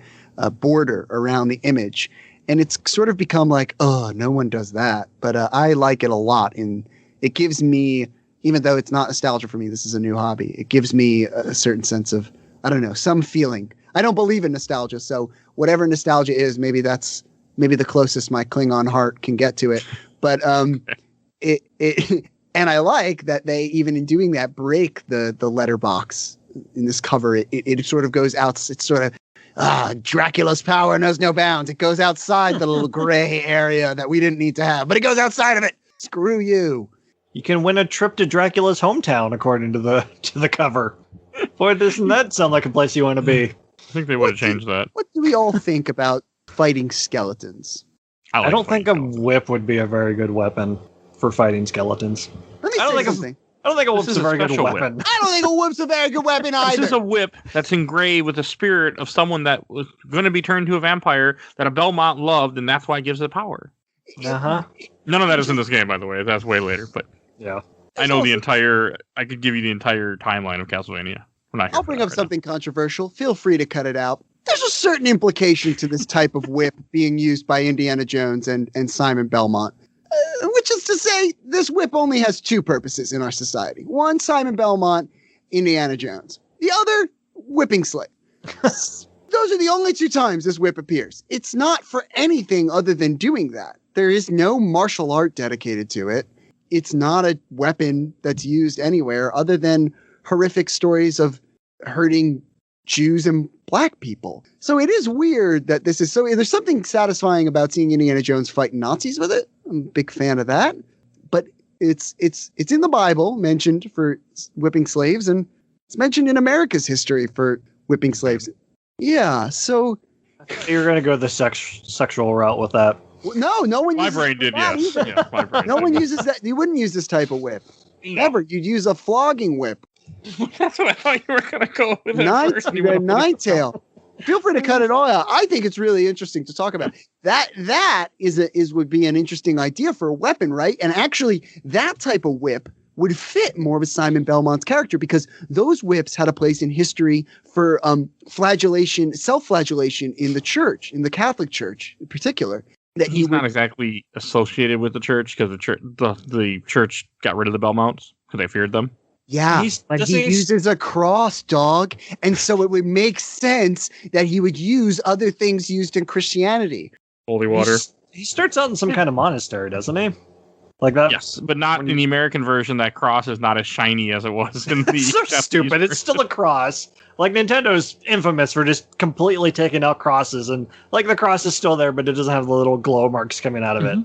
border around the image. And it's sort of become no one does that, but I like it a lot. And it gives me, even though it's not nostalgia for me, this is a new hobby. It gives me a certain sense of, I don't know, some feeling. I don't believe in nostalgia, so whatever nostalgia is, maybe that's the closest my Klingon heart can get to it. But it and I like that they, even in doing that, break the letterbox in this cover. It sort of goes out. It's sort of Dracula's power knows no bounds. It goes outside the little gray area that we didn't need to have, but it goes outside of it. Screw you. You can win a trip to Dracula's hometown, according to the cover. Boy, doesn't that sound like a place you want to be? I think they would have changed that. What do we all think about fighting skeletons? I don't think a whip would be a very good weapon for fighting skeletons. Let me say something. I don't think a whip's a very good weapon. I don't think a whip's a very good weapon either. This is a whip that's engraved with the spirit of someone that was going to be turned to a vampire that a Belmont loved, and that's why it gives it power. Uh-huh. None of that is in this game, by the way. That's way later, but yeah. I could give you the entire timeline of Castlevania. I'll bring up something controversial. Feel free to cut it out. There's a certain implication to this type of whip being used by Indiana Jones and Simon Belmont. Which is to say, this whip only has two purposes in our society. One, Simon Belmont, Indiana Jones. The other, whipping slave. Those are the only two times this whip appears. It's not for anything other than doing that. There is no martial art dedicated to it. It's not a weapon that's used anywhere other than horrific stories of hurting Jews and black people. So it is weird that this is so. There's something satisfying about seeing Indiana Jones fighting Nazis with it. I'm a big fan of that. But it's in the Bible mentioned for whipping slaves, and it's mentioned in America's history for whipping slaves. Yeah, so you're going to go the sexual route with that. No one. My brain did, yes. Yeah, my brain. No one uses that. You wouldn't use this type of whip. No. Never. You'd use a flogging whip. That's what I thought you were going to go with. Ninetail. Feel free to cut it all out. I think it's really interesting to talk about. That would be an interesting idea for a weapon, right? And actually, that type of whip would fit more of a Simon Belmont's character because those whips had a place in history for self-flagellation in the church, in the Catholic Church in particular. That he's not exactly associated with the church because the church got rid of the Belmonts because they feared them. Yeah, but he uses a cross, dog. And so it would make sense that he would use other things used in Christianity. Holy water. He starts out in some kind of monastery, doesn't he? Like that? Yes, but not in the American version. That cross is not as shiny as it was in the It's so stupid. It's still a cross. Like, Nintendo's infamous for just completely taking out crosses. And, like, the cross is still there, but it doesn't have the little glow marks coming out of it.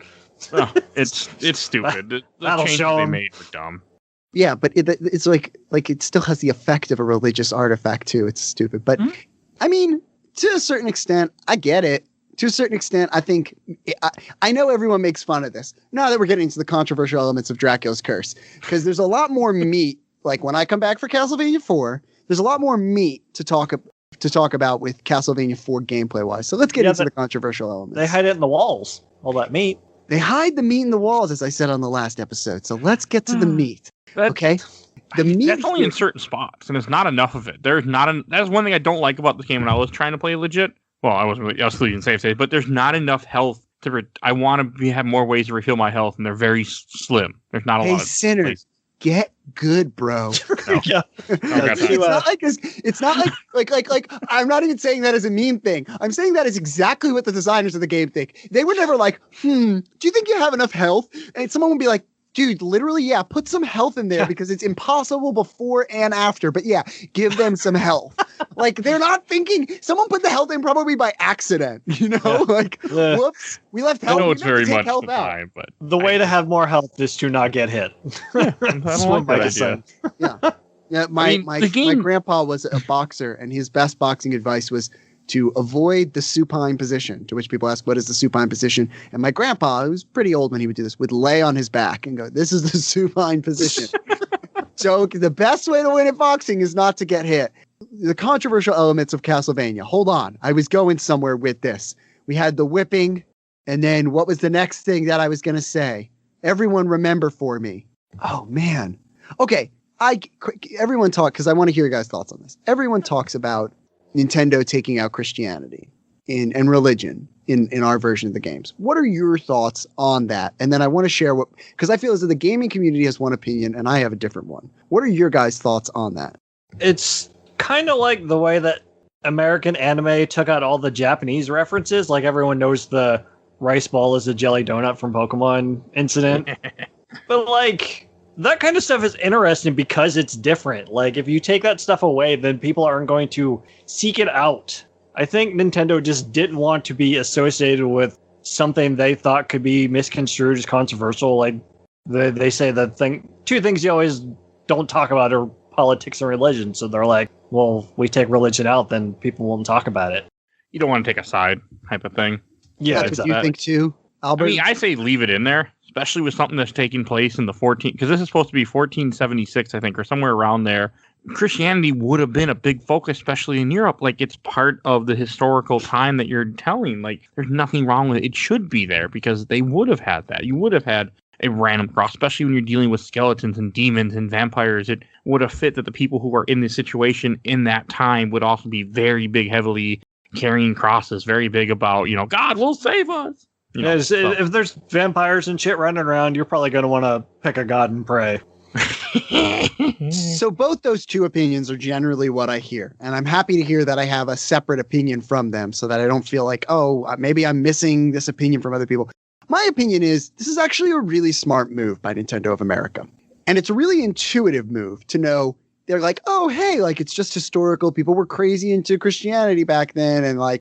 Oh, it's stupid. The changes they made were dumb. Yeah, but it's like it still has the effect of a religious artifact too. It's stupid, but I mean, to a certain extent, I get it. To a certain extent, I think I know everyone makes fun of this. Now that we're getting into the controversial elements of Dracula's Curse, because there's a lot more meat. Like when I come back for Castlevania 4, there's a lot more meat to talk about with Castlevania 4 gameplay wise. So let's get into the controversial elements. They hide it in the walls. All that meat. They hide the meat in the walls, as I said on the last episode. So let's get to the meat. Okay. The meat that's only in certain spots, and it's not enough of it. That's one thing I don't like about this game when I was trying to play legit. Well, I was leaving save state, but there's not enough health I want to have more ways to refill my health, and they're very slim. There's not a lot of sinners. Get good, bro. No. Yeah. It's not like I'm not even saying that as a mean thing. I'm saying that is exactly what the designers of the game think. They were never like, do you think you have enough health? And someone would be like, dude, literally, yeah, put some health in there because it's impossible before and after. But yeah, give them some health. Like, they're not thinking, someone put the health in probably by accident, you know? Yeah. Like, whoops, we left health. I know it's very much the time, but the way to have more health is to not get hit. That's what Mike said. Yeah. Yeah, my grandpa was a boxer, and his best boxing advice was to avoid the supine position, to which people ask, what is the supine position? And my grandpa, who was pretty old when he would do this, would lay on his back and go, this is the supine position. So the best way to win at boxing is not to get hit. The controversial elements of Castlevania. Hold on. I was going somewhere with this. We had the whipping, and then what was the next thing that I was going to say? Everyone remember for me. Oh, man. Okay. Everyone talk, because I want to hear your guys' thoughts on this. Everyone talks about Nintendo taking out Christianity and religion in our version of the games. What are your thoughts on that? And then I want to share because I feel as though the gaming community has one opinion and I have a different one. What are your guys' thoughts on that? It's kind of like the way that American anime took out all the Japanese references. Like, everyone knows the rice ball is a jelly donut from Pokemon incident. But like, that kind of stuff is interesting because it's different. Like, if you take that stuff away, then people aren't going to seek it out. I think Nintendo just didn't want to be associated with something they thought could be misconstrued as controversial. Like, they say two things you always don't talk about are politics and religion. So they're like, well, we take religion out, then people won't talk about it. You don't want to take a side type of thing. Yeah, that's what you think too, Albert? I mean, I say leave it in there, especially with something that's taking place in the 14, because this is supposed to be 1476, I think, or somewhere around there. Christianity would have been a big focus, especially in Europe. Like, it's part of the historical time that you're telling. Like, there's nothing wrong with it. It should be there because they would have had that. You would have had a random cross, especially when you're dealing with skeletons and demons and vampires. It would have fit that the people who are in this situation in that time would also be very big, heavily carrying crosses, very big about, God will save us. If there's vampires and shit running around, you're probably going to want to pick a god and pray. So both those two opinions are generally what I hear. And I'm happy to hear that I have a separate opinion from them so that I don't feel like, oh, maybe I'm missing this opinion from other people. My opinion is this is actually a really smart move by Nintendo of America. And it's a really intuitive move to know they're like, oh, hey, like, it's just historical. People were crazy into Christianity back then. And like,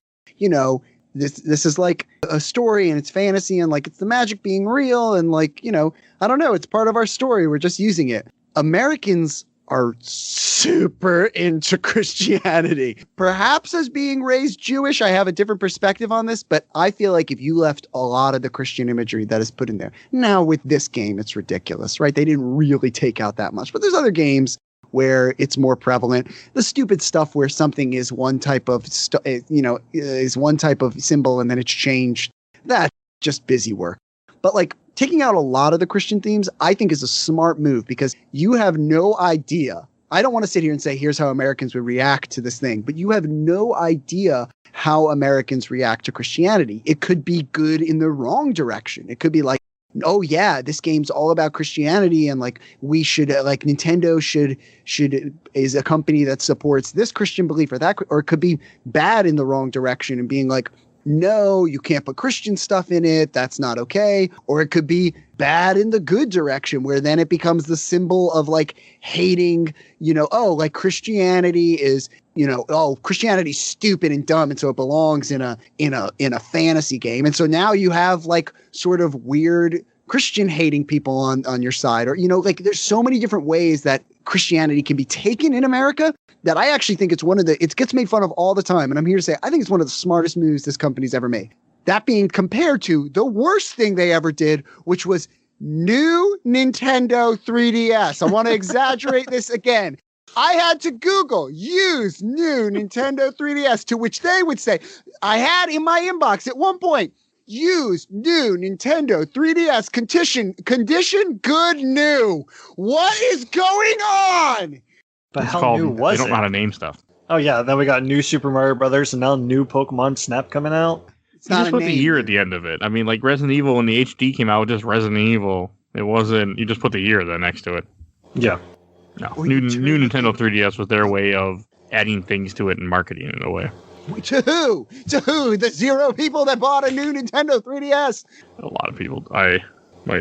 this is like a story and it's fantasy and like it's the magic being real. And like, I don't know, it's part of our story. We're just using it. Americans are super into Christianity. Perhaps as being raised Jewish, I have a different perspective on this, but I feel like if you left a lot of the Christian imagery that is put in there. Now with this game, it's ridiculous, right? They didn't really take out that much, but there's other games where it's more prevalent. The stupid stuff where something is one type of, is one type of symbol and then it's changed. That's just busy work. But like taking out a lot of the Christian themes, I think is a smart move because you have no idea. I don't want to sit here and say, here's how Americans would react to this thing, but you have no idea how Americans react to Christianity. It could be good in the wrong direction. It could be like, oh yeah, this game's all about Christianity and like we should like Nintendo should is a company that supports this Christian belief or that, or it could be bad in the wrong direction and being like, no, you can't put Christian stuff in it. That's not okay. Or it could be bad in the good direction where then it becomes the symbol of like hating, like Christianity is, Christianity's stupid and dumb. And so it belongs in a fantasy game. And so now you have like sort of weird Christian hating people on your side, or, like there's so many different ways that Christianity can be taken in America that I actually think it gets made fun of all the time. And I'm here to say, I think it's one of the smartest moves this company's ever made. That being compared to the worst thing they ever did, which was new Nintendo 3DS. I want to exaggerate this again. I had to Google use new Nintendo 3DS, to which they would say, I had in my inbox at one point, use new Nintendo 3DS condition good new. What is going on? But how new was it? They don't know how to name stuff. Oh yeah, then we got new Super Mario Brothers and now new Pokemon Snap coming out. It's You not just a put the name. year at the end of it. I mean, like Resident Evil when the HD came out, just Resident Evil. It wasn't. You just put the year there next to it. Yeah. No, Or new you Nintendo 3DS was their way of adding things to it and marketing it in a way. To who? To who? The 0 people that bought a new Nintendo 3DS. A lot of people. I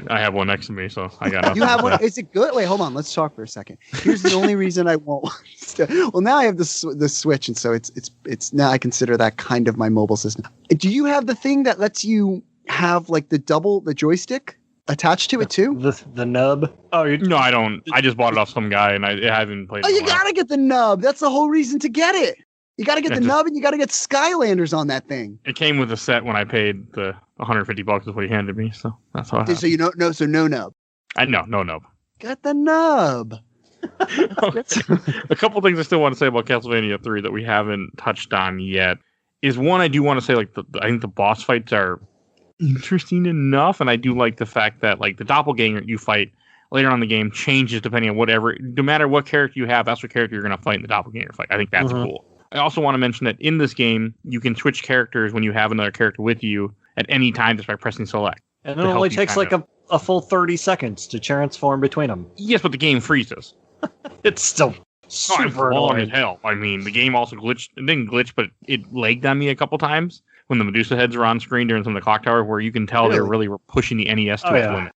have one next to me, so I got nothing. You have to one? say. Is it good? Wait, hold on. Let's talk for a second. Here's the only reason I won't. Well, now I have the Switch, and so it's now I consider that kind of my mobile system. Do you have the thing that lets you have like the joystick attached to it too? The nub. Oh, No, I don't. I just bought it off some guy, and I haven't played it. Oh, in a you while. gotta get the nub. That's the whole reason to get it. You gotta get Yeah, the just- nub, and you gotta get Skylanders on that thing. It came with a set when I paid the $150 is what he handed me, so that's how. So you don't know. So no nub. No. Get the nub. A couple things I still want to say about Castlevania 3 that we haven't touched on yet is one, I do want to say like I think the boss fights are interesting enough, and I do like the fact that like the doppelganger you fight later on in the game changes depending on no matter what character you have, that's what character you're going to fight in the doppelganger fight. I think that's cool. I also want to mention that in this game you can switch characters when you have another character with you at any time just by pressing select. And it to help only you takes kind like a full 30 seconds to transform between them. Yes, but the game freezes. It's still Oh, it's super long annoying. as hell. I mean, the game also glitched. It didn't glitch, but it lagged on me a couple times when the Medusa heads were on screen during some of the clock tower, where you can tell they're really pushing the NES to Oh, its yeah. limit.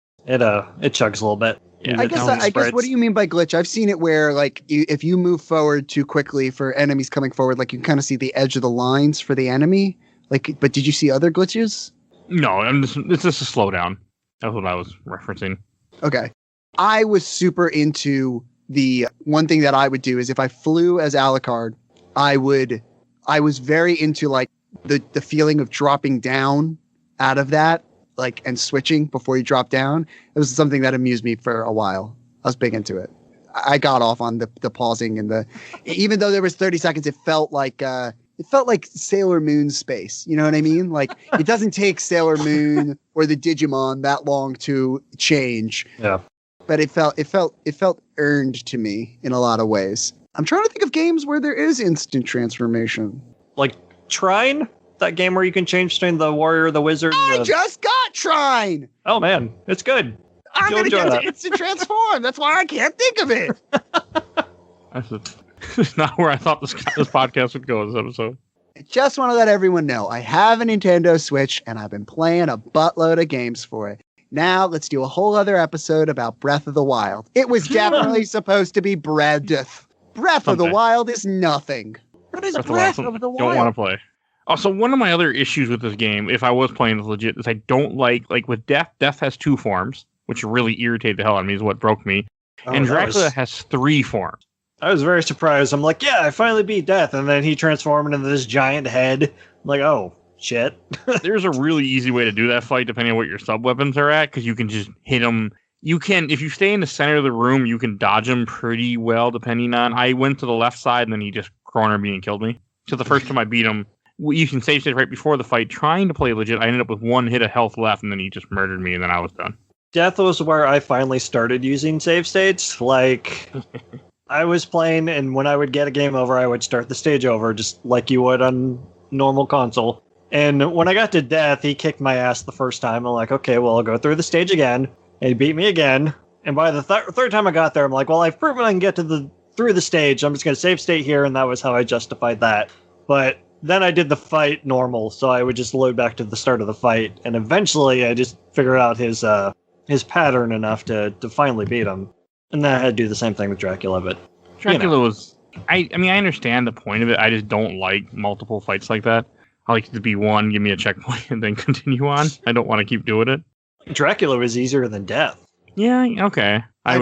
It chugs a little bit. Yeah, I guess. What do you mean by glitch? I've seen it where, like, if you move forward too quickly for enemies coming forward, like you can kind of see the edge of the lines for the enemy. Like, but did you see other glitches? No, it's just a slowdown. That's what I was referencing. Okay, I was super into the one thing that I would do is if I flew as Alucard, I was very into like the feeling of dropping down out of that, like, and switching before you drop down. It was something that amused me for a while. I was big into it. I got off on the pausing and even though there was 30 seconds, it felt like Sailor Moon space. You know what I mean? Like, it doesn't take Sailor Moon or the Digimon that long to change. Yeah. But it felt earned to me in a lot of ways. I'm trying to think of games where there is instant transformation. Like Trine, that game where you can change between the warrior, the wizard. I just got Trine. Oh man, it's good. I'm You'll gonna enjoy get that. to instant transform. That's why I can't think of it. That's not where I thought this podcast would go. This episode. I just want to let everyone know I have a Nintendo Switch and I've been playing a buttload of games for it. Now let's do a whole other episode about Breath of the Wild. It was definitely supposed to be Breath of the Someday. Wild is nothing. What is Breath of the Wild? Don't want to play. Also, one of my other issues with this game, if I was playing this legit, is I don't like with Death. Death has 2 forms, which really irritated the hell out of me. Is what broke me. And Dracula has 3 forms. I was very surprised. I'm like, yeah, I finally beat Death, and then he transformed into this giant head. I'm like, oh shit. There's a really easy way to do that fight, depending on what your sub weapons are at, because you can just hit him. you can, if you stay in the center of the room, you can dodge him pretty well, depending on. I went to the left side, and then he just cornered me and killed me. So the first time I beat him, you can save state right before the fight, trying to play legit. I ended up with 1 hit of health left, and then he just murdered me, and then I was done. Death was where I finally started using save states. Like, I was playing, and when I would get a game over, I would start the stage over, just like you would on normal console. And when I got to death, he kicked my ass the first time. I'm like, okay, well, I'll go through the stage again. And he beat me again. And by the third time I got there, I'm like, well, I've proven I can get to through the stage. I'm just going to save state here, and that was how I justified that. But then I did the fight normal, so I would just load back to the start of the fight. And eventually, I just figured out his pattern enough to finally beat him. And then I had to do the same thing with Dracula, but... Dracula was... I mean, I understand the point of it. I just don't like multiple fights like that. I like it to be one, give me a checkpoint, and then continue on. I don't want to keep doing it. Dracula was easier than Death. Yeah, okay. I've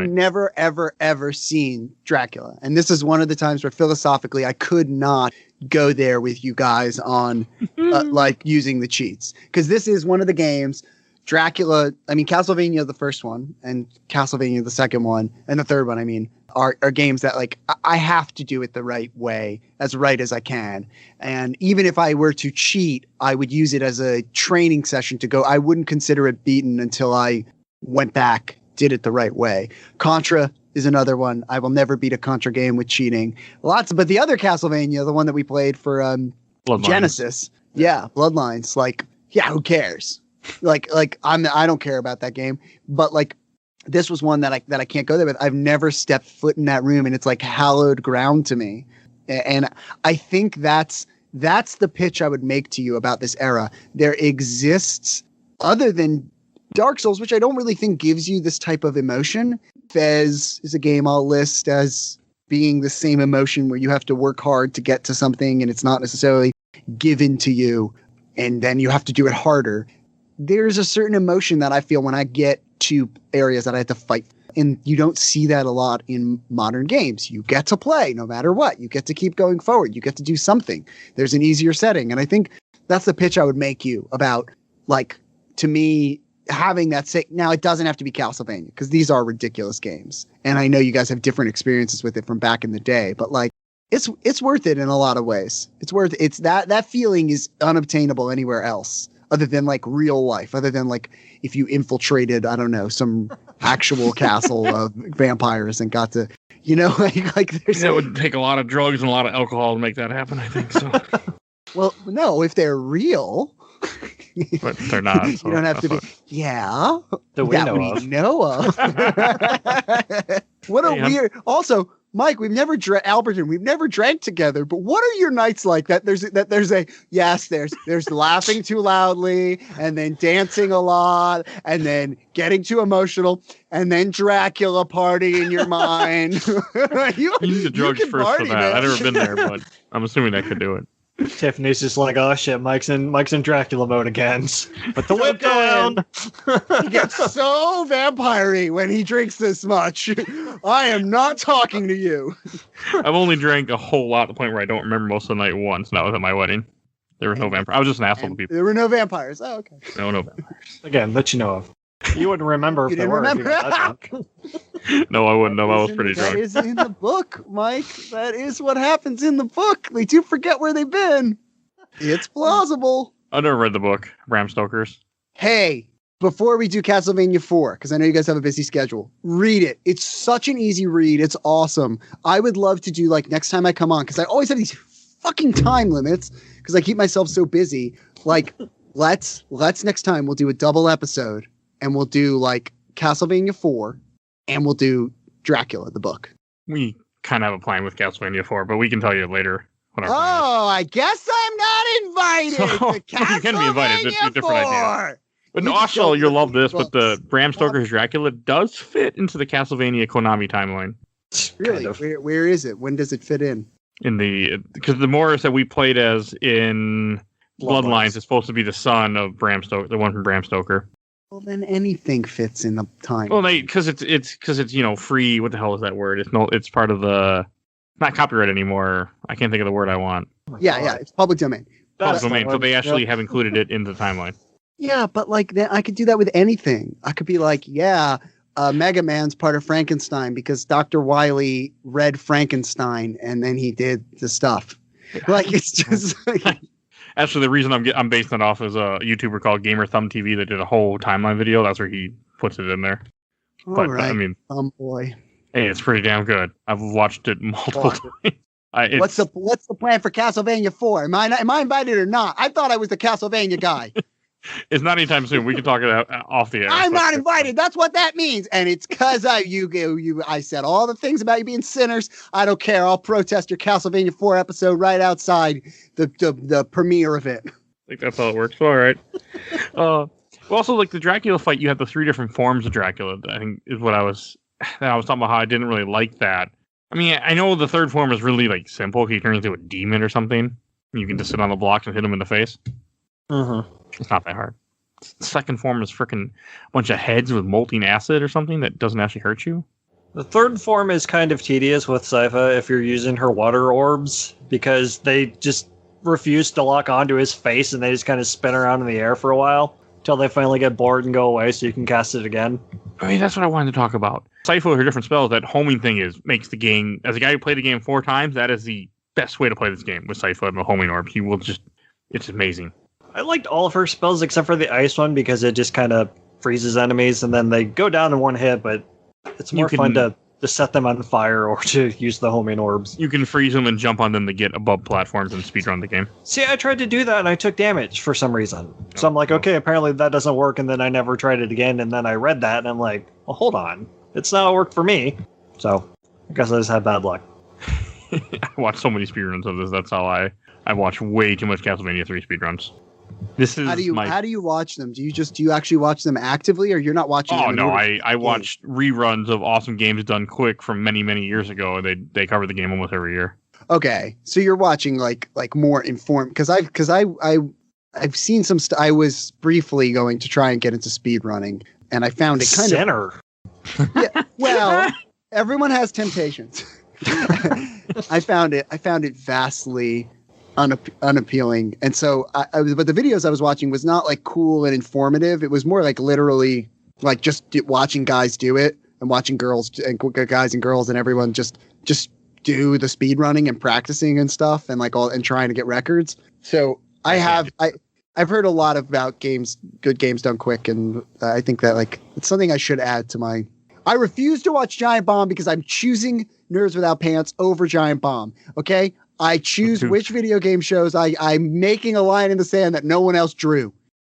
never, ever, ever seen Dracula. And this is one of the times where philosophically I could not go there with you guys on like using the cheats. Because this is one of the games, Dracula, I mean, Castlevania, the first one, and Castlevania, the second one, and the third one, I mean, are games that like I have to do it the right way, as right as I can. And even if I were to cheat, I would use it as a training session to go. I wouldn't consider it beaten until I went back, did it the right way. Contra is another one. I will never beat a Contra game with cheating. But the other Castlevania, the one that we played for Genesis, yeah, Bloodlines. Like, yeah, who cares? I don't care about that game. But like, this was one that I can't go there with. I've never stepped foot in that room, and it's like hallowed ground to me. And I think that's the pitch I would make to you about this era. There exists, other than Dark Souls, which I don't really think gives you this type of emotion. Fez is a game I'll list as being the same emotion where you have to work hard to get to something, and it's not necessarily given to you, and then you have to do it harder. There's a certain emotion that I feel when I get to areas that I have to fight. And you don't see that a lot in modern games. You get to play no matter what. You get to keep going forward. You get to do something. There's an easier setting. And I think that's the pitch I would make you about, like, to me, having that say. Now, it doesn't have to be Castlevania, because these are ridiculous games. And I know you guys have different experiences with it from back in the day, but like, it's worth it in a lot of ways. It's worth it. It's that feeling is unobtainable anywhere else, other than like real life, other than like if you infiltrated, I don't know, some actual castle of vampires and got to, you know, like there's... It would take a lot of drugs and a lot of alcohol to make that happen, I think so. Well, no, if they're real... But they're not. So you don't have to be... Yeah. That we know of. What a weird... Also... Mike, Albertin, we've never drank together, but what are your nights like? There's laughing too loudly, and then dancing a lot, and then getting too emotional, and then Dracula party in your mind. you need the drugs first party, for that. Man. I've never been there, but I'm assuming I could do it. Tiffany's just like, oh shit, Mike's in Dracula mode again. But the whip down. He gets so vampire-y when he drinks this much. I am not talking to you. I've only drank a whole lot to the point where I don't remember most of the night once, and that was at my wedding. There were no vampires. I was just an asshole to people. There were no vampires. Oh, okay. No vampires. Again, that you know of. You wouldn't remember if there were. No, I wouldn't. No, I was pretty drunk. That is in the book, Mike. That is what happens in the book. They do forget where they've been. It's plausible. I never read the book, Bram Stoker's. Hey, before we do Castlevania 4, because I know you guys have a busy schedule, read it. It's such an easy read. It's awesome. I would love to do, like, next time I come on, because I always have these fucking time limits, because I keep myself so busy. Like, let's next time we'll do a double episode. And we'll do like Castlevania 4, and we'll do Dracula, the book. We kind of have a plan with Castlevania 4, but we can tell you later. I guess I'm not invited to Castlevania you can be invited. It's a different 4. idea. But no, also, you'll love this, but the Bram Stoker's Dracula does fit into the Castlevania Konami timeline. Really? Kind of. Where is it? When does it fit in? Because the Morris that we played as in Bloodlines is supposed to be the son of Bram Stoker, the one from Bram Stoker. Well, then anything fits in the time. Well, because it's free. What the hell is that word? It's part of the not copyright anymore. I can't think of the word I want. Yeah, it's public domain. Public domain. So they actually have included it in the timeline. Yeah, but like then I could do that with anything. I could be like, yeah, Mega Man's part of Frankenstein because Dr. Wily read Frankenstein and then he did the stuff. Like it's just like Actually, the reason I'm basing it off is a YouTuber called Gamer Thumb TV that did a whole timeline video. That's where he puts it in there. all right, boy. Hey, it's pretty damn good. I've watched it multiple times. What's the plan for Castlevania 4? Am I invited or not? I thought I was the Castlevania guy. It's not anytime soon. We can talk it off the air. I'm not invited. That's what that means. And it's because I said all the things about you being sinners. I don't care. I'll protest your Castlevania 4 episode right outside the premiere of it. I think that's how it works. All right. Also, like the Dracula fight, you had the 3 different forms of Dracula. I think is what I was talking about. How I didn't really like that. I mean, I know the 3rd form is really like simple. He turns into a demon or something. You can just sit on the blocks and hit him in the face. Mm-hmm. It's not that hard. The 2nd form is freaking a bunch of heads with molten acid or something that doesn't actually hurt you. The 3rd form is kind of tedious with Sypha if you're using her water orbs because they just refuse to lock onto his face and they just kind of spin around in the air for a while until they finally get bored and go away so you can cast it again. I mean, that's what I wanted to talk about. Sypha with her different spells, that homing thing makes the game, as a guy who played the game 4 times, that is the best way to play this game with Sypha and the homing orb. It's amazing. I liked all of her spells except for the ice one because it just kind of freezes enemies and then they go down in one hit, but it's more fun to set them on fire or to use the homing orbs. You can freeze them and jump on them to get above platforms and speedrun the game. See, I tried to do that and I took damage for some reason. So I'm like, okay, apparently that doesn't work, and then I never tried it again, and then I read that and I'm like, well, hold on. It's not how it worked for me. So I guess I just had bad luck. I watched so many speedruns of this. That's how I watch way too much Castlevania 3 speedruns. This is how do you watch them? Do you actually watch them actively, or you're not watching? Oh no, I watched reruns of awesome games done quick from many years ago, and they cover the game almost every year. Okay, so you're watching like more informed because I've seen some. I was briefly going to try and get into speed running, and I found it kind of. Yeah, well, everyone has temptations. I found it vastly unappealing, and so but the videos I was watching was not like cool and informative. It was more like literally like just watching guys do it and watching guys and girls and everyone just do the speed running and practicing and stuff and like all and trying to get records. So I've heard a lot about good games done quick, and I think that like it's something I should add to my. I refuse to watch Giant Bomb because I'm choosing Nerds Without Pants over Giant Bomb. Okay. I choose which video game shows I'm making a line in the sand that no one else drew.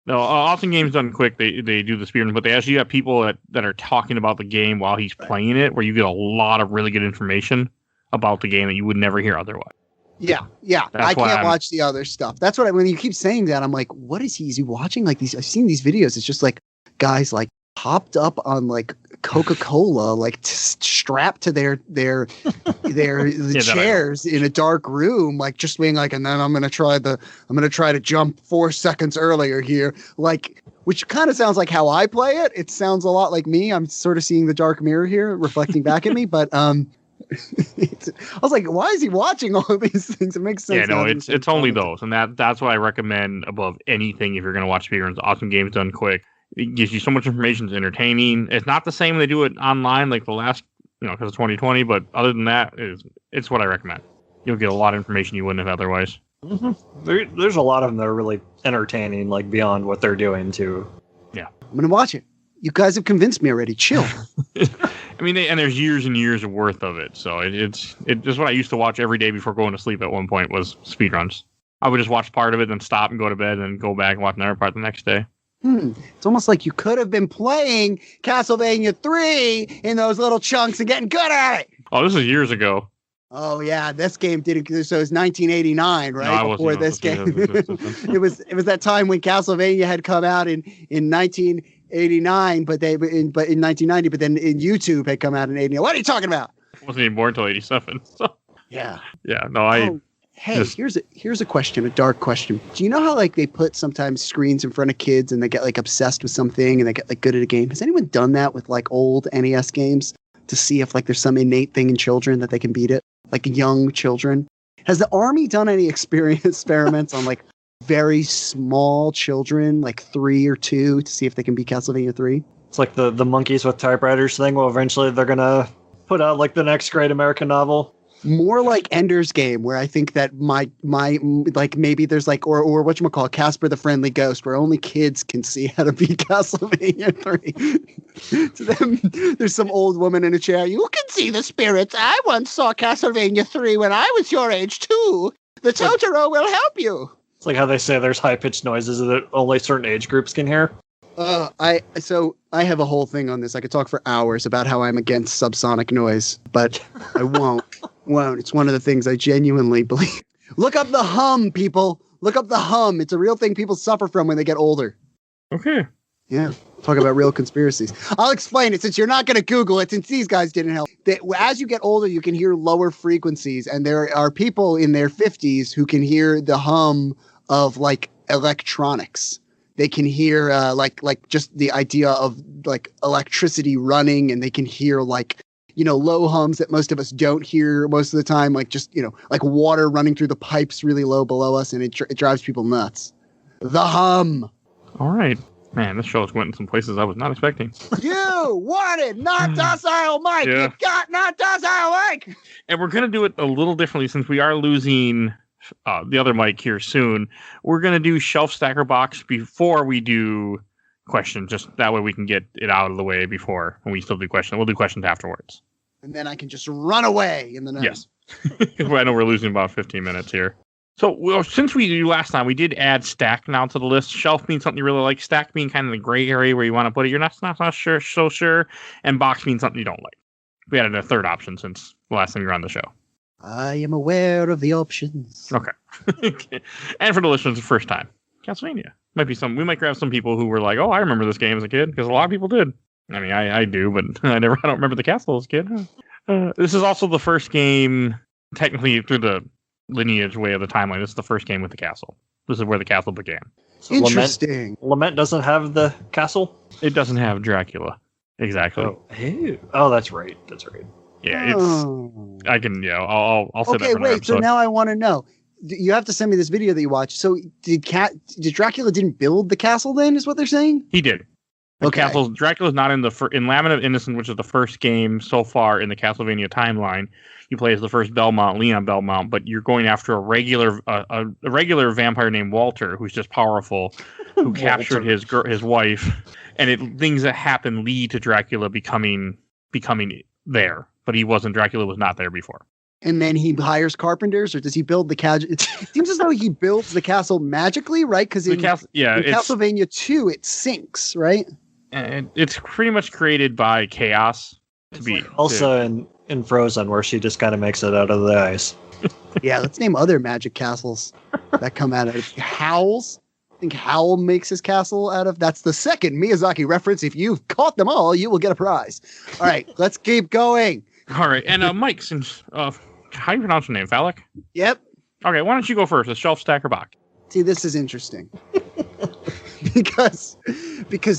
No, often games done quick, they do the speedrun, but they actually got people that are talking about the game while he's playing it, where you get a lot of really good information about the game that you would never hear otherwise. Yeah. I can't watch the other stuff. That's what when you keep saying that, I'm like, what is he? Is he watching like these? I've seen these videos. It's just like guys like hopped up on like Coca-Cola, like strapped to their chairs in a dark room, like just being like, and then I'm gonna try to jump 4 seconds earlier here, like, which kind of sounds like how I play it. It sounds a lot like me. I'm sort of seeing the dark mirror here reflecting back at me, but I was like, why is he watching all of these things? It makes sense. Yeah, no, it's only those, and that's what I recommend above anything if you're gonna watch speedruns. Awesome games done quick. It gives you so much information. It's entertaining. It's not the same when they do it online like the last, because it's 2020. But other than that, it's what I recommend. You'll get a lot of information you wouldn't have otherwise. Mm-hmm. There's a lot of them that are really entertaining, like beyond what they're doing too. Yeah, I'm gonna watch it. You guys have convinced me already. Chill. I mean, and there's years and years of worth of it. So it's just what I used to watch every day before going to sleep. At one point was speedruns. I would just watch part of it, then stop and go to bed, and go back and watch another part the next day. It's almost like you could have been playing Castlevania 3 in those little chunks and getting good at it. Oh, this is years ago. Oh yeah, this game didn't. So it was 1989, right? No, before this game. It was that time when Castlevania had come out in 1989, but in 1990, but then in YouTube had come out in 89. What are you talking about? I wasn't even born until 87. So yeah. No, Hey, here's a question, a dark question. Do you know how like they put sometimes screens in front of kids and they get like obsessed with something and they get like good at a game? Has anyone done that with like old NES games to see if like there's some innate thing in children that they can beat it? Like young children? Has the Army done any experiments on like very small children, like 3 or 2, to see if they can beat Castlevania 3. It's like the monkeys with typewriters thing. Well, eventually they're gonna put out like the next great American novel. More like Ender's Game, where I think that my like maybe there's like or whatchamacallit, Casper the Friendly Ghost, where only kids can see how to beat Castlevania 3. To them, there's some old woman in a chair. You can see the spirits. I once saw Castlevania 3 when I was your age too. The Totoro will help you. It's like how they say there's high-pitched noises that only certain age groups can hear. I have a whole thing on this. I could talk for hours about how I'm against subsonic noise, but I won't. It's one of the things I genuinely believe. Look up the hum, people. Look up the hum. It's a real thing people suffer from when they get older. Okay. Yeah. Talk about real conspiracies. I'll explain it since you're not going to Google it, since these guys didn't help. As you get older, you can hear lower frequencies, and there are people in their 50s who can hear the hum of like electronics. They can hear like just the idea of like electricity running, and they can hear like, you know, low hums that most of us don't hear most of the time, like just, you know, like water running through the pipes really low below us, and it drives people nuts. The hum. All right. Man, this show is went in some places I was not expecting. You wanted not docile Mike. Yeah. You got not docile Mike. And we're going to do it a little differently since we are losing the other Mike here soon. We're going to do Shelf Stacker Box before we do question. Just that way we can get it out of the way before when we still do question. We'll do questions afterwards. And then I can just run away in the night. Yes. I know we're losing about 15 minutes here. So since we did last time, we did add stack now to the list. Shelf means something you really like. Stack being kind of the gray area where you want to put it. You're not sure. And box means something you don't like. We added a third option since the last time you were on the show. I am aware of the options. Okay. And for the listeners, the first time, Castlevania. We might grab some people who were like, oh, I remember this game as a kid, because a lot of people did. I mean, I do, but I don't remember the castle as a kid. This is also the first game, technically through the lineage way of the timeline. This is the first game with the castle. This is where the castle began. So Interesting. Lament doesn't have the castle? It doesn't have Dracula. Exactly. Oh, that's right. Yeah, I can, I'll say that Okay, for another wait, episode. so now I want to know. You have to send me this video that you watched. So did Dracula didn't build the castle then, is what they're saying? He did. Dracula's not in in Lament of Innocence, which is the first game so far in the Castlevania timeline. You play as the first Belmont, Leon Belmont, but you're going after a regular vampire named Walter, who's just powerful, who captured his wife, and things that happen lead to Dracula becoming there. But Dracula was not there before. And then he hires carpenters, or does he build the castle? It seems as though he builds the castle magically, right? Because in Castlevania 2, it sinks, right? And it's pretty much created by chaos. In Frozen, where she just kind of makes it out of the ice. Yeah, let's name other magic castles that come out of Howl's. I think Howl makes his castle out of. That's the second Miyazaki reference. If you've caught them all, you will get a prize. All right, let's keep going. All right, and Mike, since how do you pronounce your name? Fallek? Yep. Okay, why don't you go first? The Shelf Stacker Box. See, this is interesting. because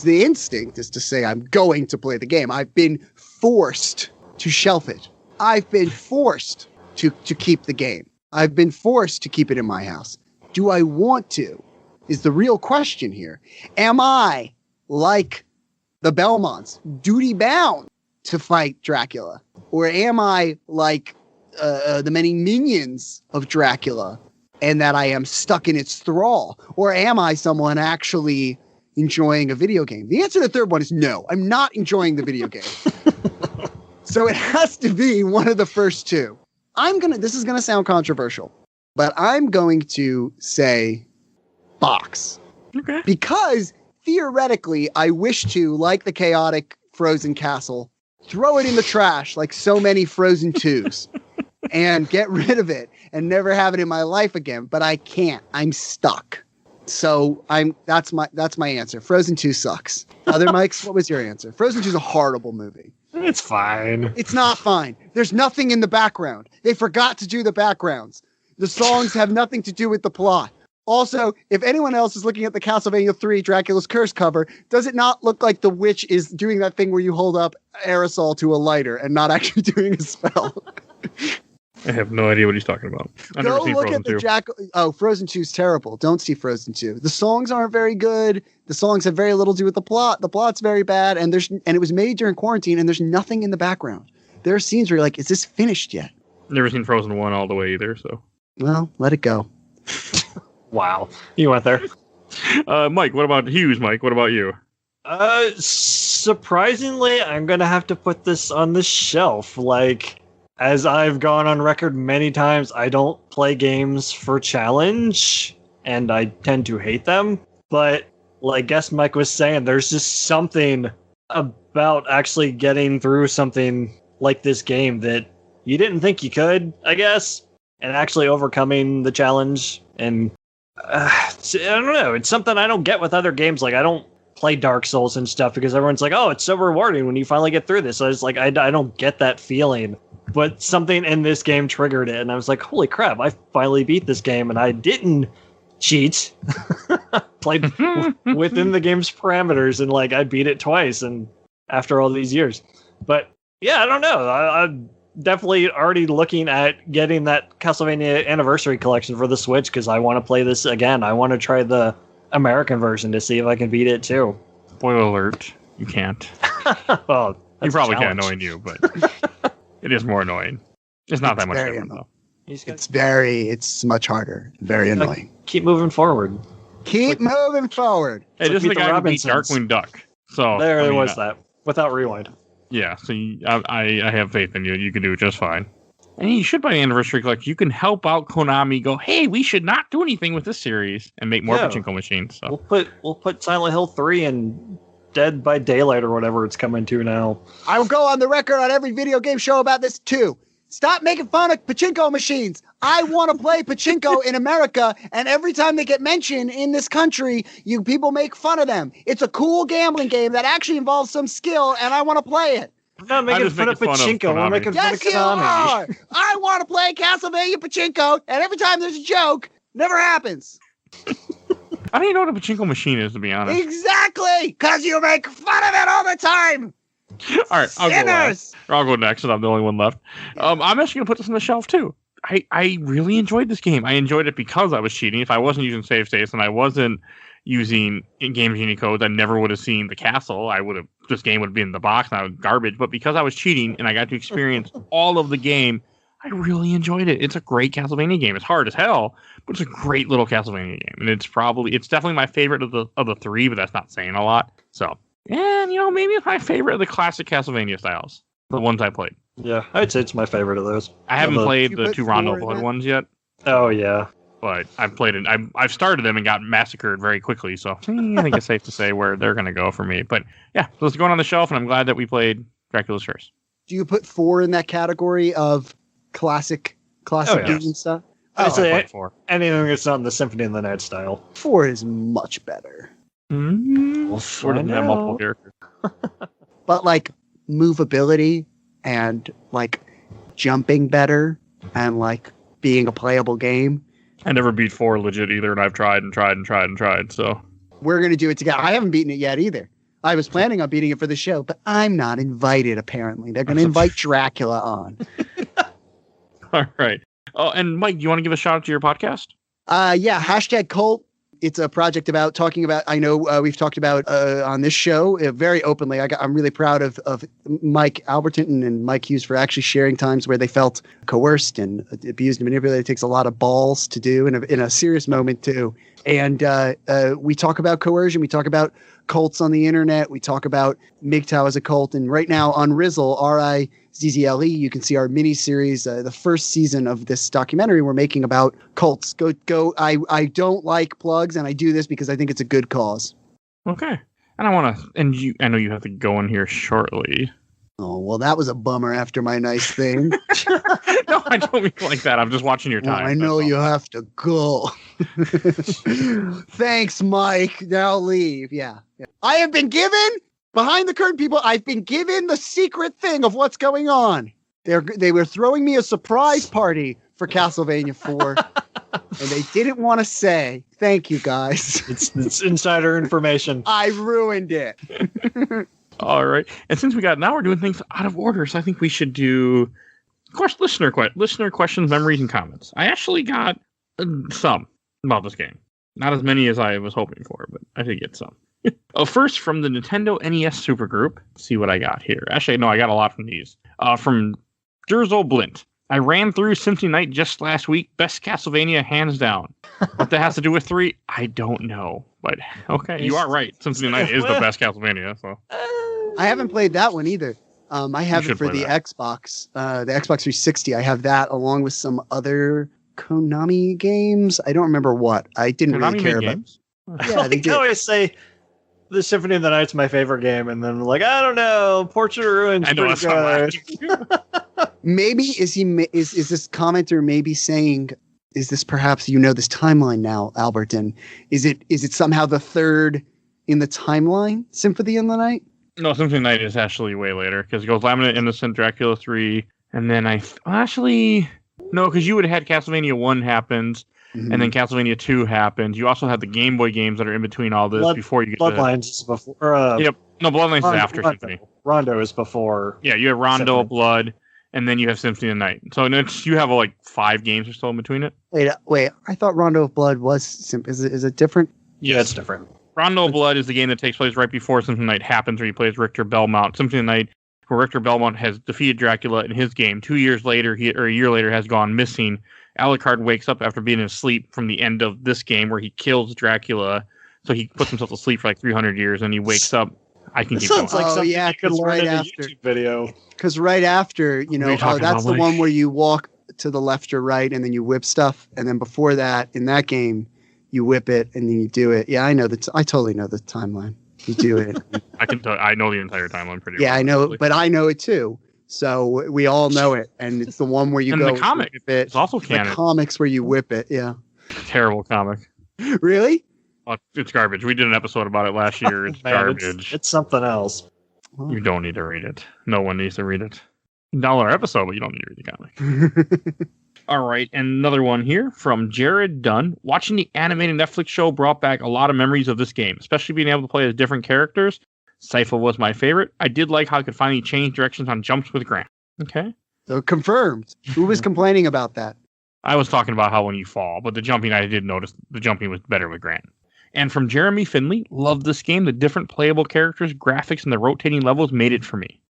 the instinct is to say I'm going to play the game. I've been forced to shelf it. I've been forced to keep the game. I've been forced to keep it in my house. Do I want to? Is the real question here. Am I, like the Belmonts, duty bound to fight Dracula? Or am I like the many minions of Dracula, and that I am stuck in its thrall? Or am I someone actually enjoying a video game? The answer to the third one is no. I'm not enjoying the video game. So it has to be one of the first two. This is gonna sound controversial, but I'm going to say box. Okay. Because theoretically, I wish to, like the chaotic Frozen Castle, throw it in the trash like so many Frozen 2s and get rid of it and never have it in my life again. But I can't. I'm stuck. So that's my answer. Frozen 2 sucks. Other Mikes, what was your answer? Frozen 2 is a horrible movie. It's fine. It's not fine. There's nothing in the background. They forgot to do the backgrounds. The songs have nothing to do with the plot. Also, if anyone else is looking at the Castlevania 3 Dracula's Curse cover, does it not look like the witch is doing that thing where you hold up aerosol to a lighter and not actually doing a spell? I have no idea what he's talking about. I've never Go seen look Frozen at the 2. Jack. Oh, Frozen 2's terrible. Don't see Frozen 2. The songs aren't very good. The songs have very little to do with the plot. The plot's very bad, and it was made during quarantine, and there's nothing in the background. There are scenes where you're like, is this finished yet? Never seen Frozen 1 all the way either, so. Well, let it go. Wow, you went there. Mike, what about Hughes? Mike, what about you? Surprisingly, I'm gonna have to put this on the shelf. Like, as I've gone on record many times, I don't play games for challenge, and I tend to hate them. But, like, guess Mike was saying, there's just something about actually getting through something like this game that you didn't think you could, I guess, and actually overcoming the challenge. And I don't know, it's something I don't get with other games. Like, I don't play Dark Souls and stuff because everyone's like, oh, it's so rewarding when you finally get through this. So it's like, I don't get that feeling. But something in this game triggered it, and I was like, holy crap, I finally beat this game, and I didn't cheat. Played within the game's parameters, and like I beat it twice, and after all these years. But yeah, I don't know. I'm definitely already looking at getting that Castlevania Anniversary Collection for the Switch because I want to play this again. I want to try the American version to see if I can beat it too. Spoiler alert, you can't. Well, You probably can't, knowing you, but it is more annoying. It's not that much different, though. It's much harder. Very annoying. Keep moving forward. Keep moving forward. Hey, this is the guy who beat Darkwing Duck. So there was that. Without rewind. Yeah, so I have faith in you. You can do it just fine. And you should buy the Anniversary Collection. You can help out Konami go, hey, we should not do anything with this series and make more pachinko machines. So. We'll put Silent Hill 3 and Dead by Daylight or whatever it's coming to now. I will go on the record on every video game show about this too. Stop making fun of pachinko machines. I want to play pachinko in America, and every time they get mentioned in this country, you people make fun of them. It's a cool gambling game that actually involves some skill, and I want to play it. I'm not making fun of pachinko. We're making fun of Konami. Yes, you are. I want to play Castlevania pachinko, and every time there's a joke, never happens. I don't even know what a pachinko machine is, to be honest. Exactly, because you make fun of it all the time. All right, I'll go next, and I'm the only one left. I'm actually going to put this on the shelf, too. I really enjoyed this game. I enjoyed it because I was cheating. If I wasn't using save states and I wasn't using in-game genie codes, I never would have seen the castle. This game would have been in the box and I was garbage. But because I was cheating and I got to experience all of the game, I really enjoyed it. It's a great Castlevania game. It's hard as hell, but it's a great little Castlevania game. And it's definitely my favorite of the three, but that's not saying a lot. So, and maybe it's my favorite of the classic Castlevania styles, the ones I played. Yeah, I'd say it's my favorite of those. I haven't played the two Rondo Blood ones yet. Oh, yeah. But I've played it. I've started them and got massacred very quickly. So I think it's safe to say where they're going to go for me. But yeah, so it's going on the shelf, and I'm glad that we played Dracula's Curse. Do you put 4 in that category of classic games and stuff? I'd say 4. Anything that's not in the Symphony of the Night style. 4 is much better. We'll find out. Multiple characters. But like movability and like jumping better and like being a playable game. I never beat 4 legit either, and I've tried and tried and tried and tried. So we're going to do it together. I haven't beaten it yet either. I was planning on beating it for the show, but I'm not invited, apparently. They're going to invite Dracula on. All right. Oh, and Mike, do you want to give a shout out to your podcast? Yeah, #Cult. It's a project about talking about, I know we've talked about on this show very openly. I'm really proud of Mike Albertin and Mike Hughes for actually sharing times where they felt coerced and abused and manipulated. It takes a lot of balls to do in a serious moment too. And we talk about coercion. We talk about cults on the internet. We talk about MGTOW as a cult. And right now on Rizzle, RIZZLE, you can see our mini series, the first season of this documentary we're making about cults. Go! I don't like plugs, and I do this because I think it's a good cause. Okay, and I know you have to go in here shortly. Oh well, that was a bummer after my nice thing. No, I don't mean like that. I'm just watching your time. Well, I know you have to go. Thanks, Mike. Now leave. Yeah. I have been given. Behind the curtain, people, I've been given the secret thing of what's going on. They were throwing me a surprise party for Castlevania 4, and they didn't want to say. Thank you, guys. It's insider information. I ruined it. All right. And since now we're doing things out of order, so I think we should do Of course, listener questions, memories, and comments. I actually got some about this game. Not as many as I was hoping for, but I did get some. First, from the Nintendo NES Supergroup. Let's see what I got here. Actually, no, I got a lot from these. From Durzo Blint. I ran through Symphony Night just last week. Best Castlevania, hands down. What that has to do with 3, I don't know. But, okay, you are right. Symphony Night is the best Castlevania. So I haven't played that one either. I have it for the Xbox. The Xbox 360. I have that along with some other Konami games. I don't remember what. I didn't really care about. Games? Yeah, they did. I always say the Symphony of the Night's my favorite game, and then like I don't know, Portrait of Ruins. I know that's not Maybe is this commenter maybe saying, is this perhaps this timeline now, Albertin? Is it somehow the third in the timeline, Symphony of the Night? No, Symphony of the Night is actually way later because it goes Laminate Innocent, Dracula 3, and then no, because you would have had Castlevania 1 happens, and then Castlevania 2 happens. You also have the Game Boy games that are in between all this before you get Bloodlines is before. Yep. No, Bloodlines is after Symphony. Rondo is before. Yeah, you have Rondo, Symphony. Blood, and then you have Symphony of the Night. So you have like 5 games or so in between it. Wait. I thought Rondo of Blood was is it different? Yeah, it's different. Rondo of Blood is the game that takes place right before Symphony of the Night happens, where you play as Richter Belmont. Symphony of the Night, where Richter Belmont has defeated Dracula in his game. 2 years later, a year later, has gone missing. Alucard wakes up after being asleep from the end of this game, where he kills Dracula. So he puts himself to sleep for like 300 years, and he wakes up. I can keep going. Sounds like something you could learn in a YouTube video. Because right after, that's the one where you walk to the left or right, and then you whip stuff, and then before that, in that game, you whip it and then you do it. Yeah, I know I totally know the timeline. You do it. I know the entire timeline pretty well. Yeah, I know, but I know it too. So we all know it, and it's the one where you go. And the comic, it's also canon. The comics where you whip it. Yeah. Terrible comic. Really? It's garbage. We did an episode about it last year. It's garbage. It's something else. You don't need to read it. No one needs to read it. Download our episode, but you don't need to read the comic. All right, and another one here from Jared Dunn. Watching the animated Netflix show brought back a lot of memories of this game, especially being able to play as different characters. Sypha was my favorite. I did like how I could finally change directions on jumps with Grant. Okay. So confirmed. Who was complaining about that? I was talking about how when you fall, but the jumping, I did notice the jumping was better with Grant. And from Jeremy Finley, loved this game. The different playable characters, graphics, and the rotating levels made it for me.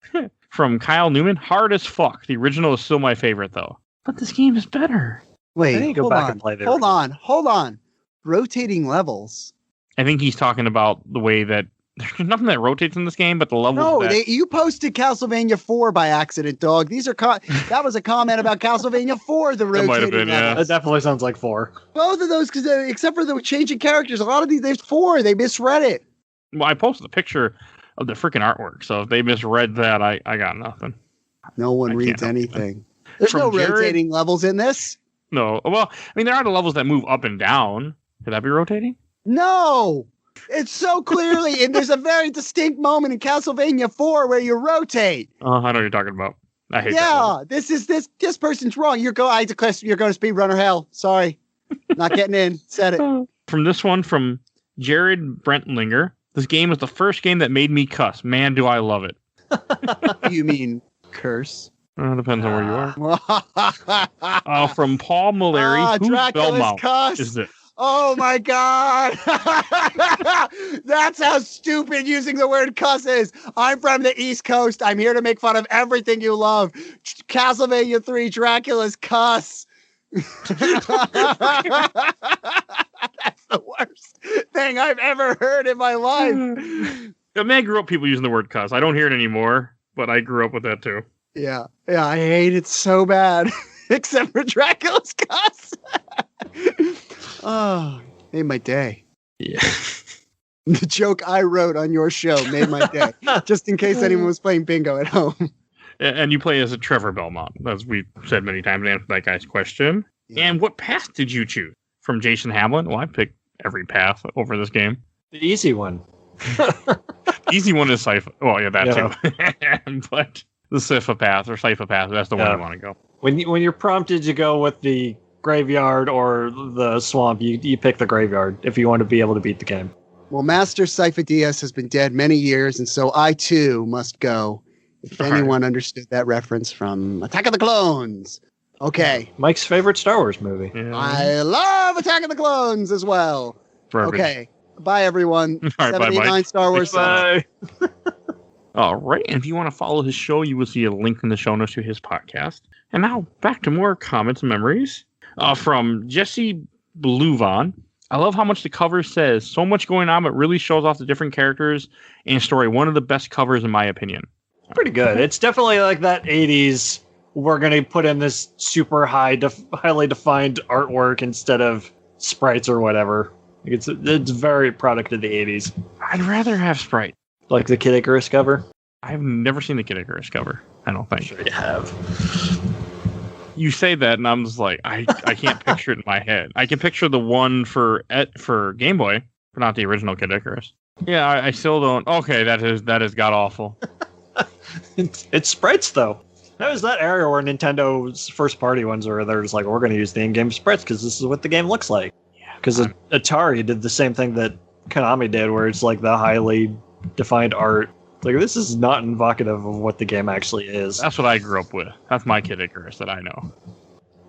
From Kyle Newman, hard as fuck. The original is still my favorite, though. But this game is better. Wait, I need to go back and play the original. Hold on. Rotating levels. I think he's talking about the way that there's nothing that rotates in this game, but the levels. No, you posted Castlevania 4 by accident, dog. These are that was a comment about Castlevania 4. The rotating might have been, levels. Yeah. It definitely sounds like 4. Both of those, because except for the changing characters, a lot of these there's 4. They misread it. Well, I posted a picture of the freaking artwork, so if they misread that, I got nothing. No one reads anything. There's no rotating levels in this. No. Well, I mean, there are the levels that move up and down. Could that be rotating? No. It's so clearly, and there's a very distinct moment in Castlevania 4 where you rotate. I know what you're talking about. I hate that. Yeah, this person's wrong. You're going to speedrunner hell. Sorry. Not getting in. Said it. From this one, from Jared Brentlinger. This game was the first game that made me cuss. Man, do I love it. You mean curse? Depends on where you are. From Paul Mallory. Who's Belmont? Cuss. Is it? Oh my God. That's how stupid using the word cuss is. I'm from the East Coast. I'm here to make fun of everything you love. Castlevania 3, Dracula's cuss. That's the worst thing I've ever heard in my life. I mean, I grew up people using the word cuss. I don't hear it anymore, but I grew up with that too. Yeah, I hate it so bad. Except for Dracula's cuss. Oh, made my day. Yeah. The joke I wrote on your show made my day. Just in case anyone was playing bingo at home. And you play as a Trevor Belmont, as we said many times to answer that guy's question. Yeah. And what path did you choose? From Jason Hamlin? Well, I picked every path over this game. The easy one. The easy one is Sypha. Well, yeah, that too. But the Sypha path or Sypha path, that's the one you want to go. When you're prompted to go with the graveyard or the swamp, you pick the graveyard if you want to be able to beat the game. Well, Master Sypha Diaz has been dead many years, and so I too must go If anyone understood that reference from Attack of the Clones. Okay. Mike's favorite Star Wars movie. Yeah. I love Attack of the Clones as well. Perfect. Okay. Bye, everyone. All right, bye, 79 Mike. Star Wars. Bye. All right. And if you want to follow his show, you will see a link in the show notes to his podcast. And now back to more comments and memories from Jesse Bluvan. I love how much the cover says. So much going on, but really shows off the different characters and story. One of the best covers, in my opinion. Pretty good. It's definitely like that 80s. We're going to put in this super highly defined artwork instead of sprites or whatever. It's very product of the 80s. I'd rather have Sprite. Like the Kid Icarus cover? I've never seen the Kid Icarus cover. I don't think. I'm sure you have. You say that, and I'm just like, I can't picture it in my head. I can picture the one for Game Boy, but not the original Kid Icarus. Yeah, I still don't. Okay, that is god awful. It's sprites, though. That was that area where Nintendo's first party ones were. They're just like, we're going to use the in-game sprites because this is what the game looks like. Yeah. Because Atari did the same thing that Konami did, where it's like the highly defined art. Like, this is not evocative of what the game actually is. That's what I grew up with. That's my Kid Icarus that I know.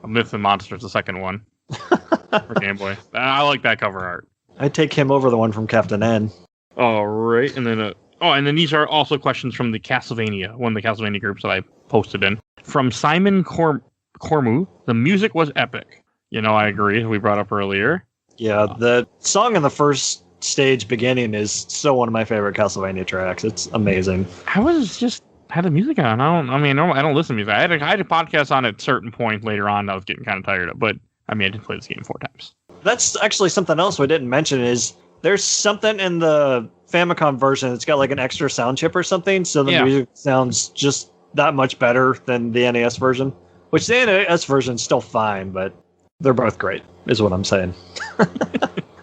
Myth and Monsters, the second one for Game Boy. I like that cover art. I'd take him over the one from Captain N. All right, and then and then these are also questions from the Castlevania, one of the Castlevania groups that I posted in. From Simon Cormu, the music was epic. You know, I agree. We brought up earlier. Yeah, the song in the first stage beginning is still one of my favorite Castlevania tracks. It's amazing. I was just had the music on. I don't listen to music. I had a podcast on at a certain point later on. I was getting kind of tired of, but I did play this game 4 times. That's actually something else we didn't mention is there's something in the Famicom version. It's got like an extra sound chip or something, so the music sounds just that much better than the NES version. Which the NES version is still fine, but they're both great, is what I'm saying.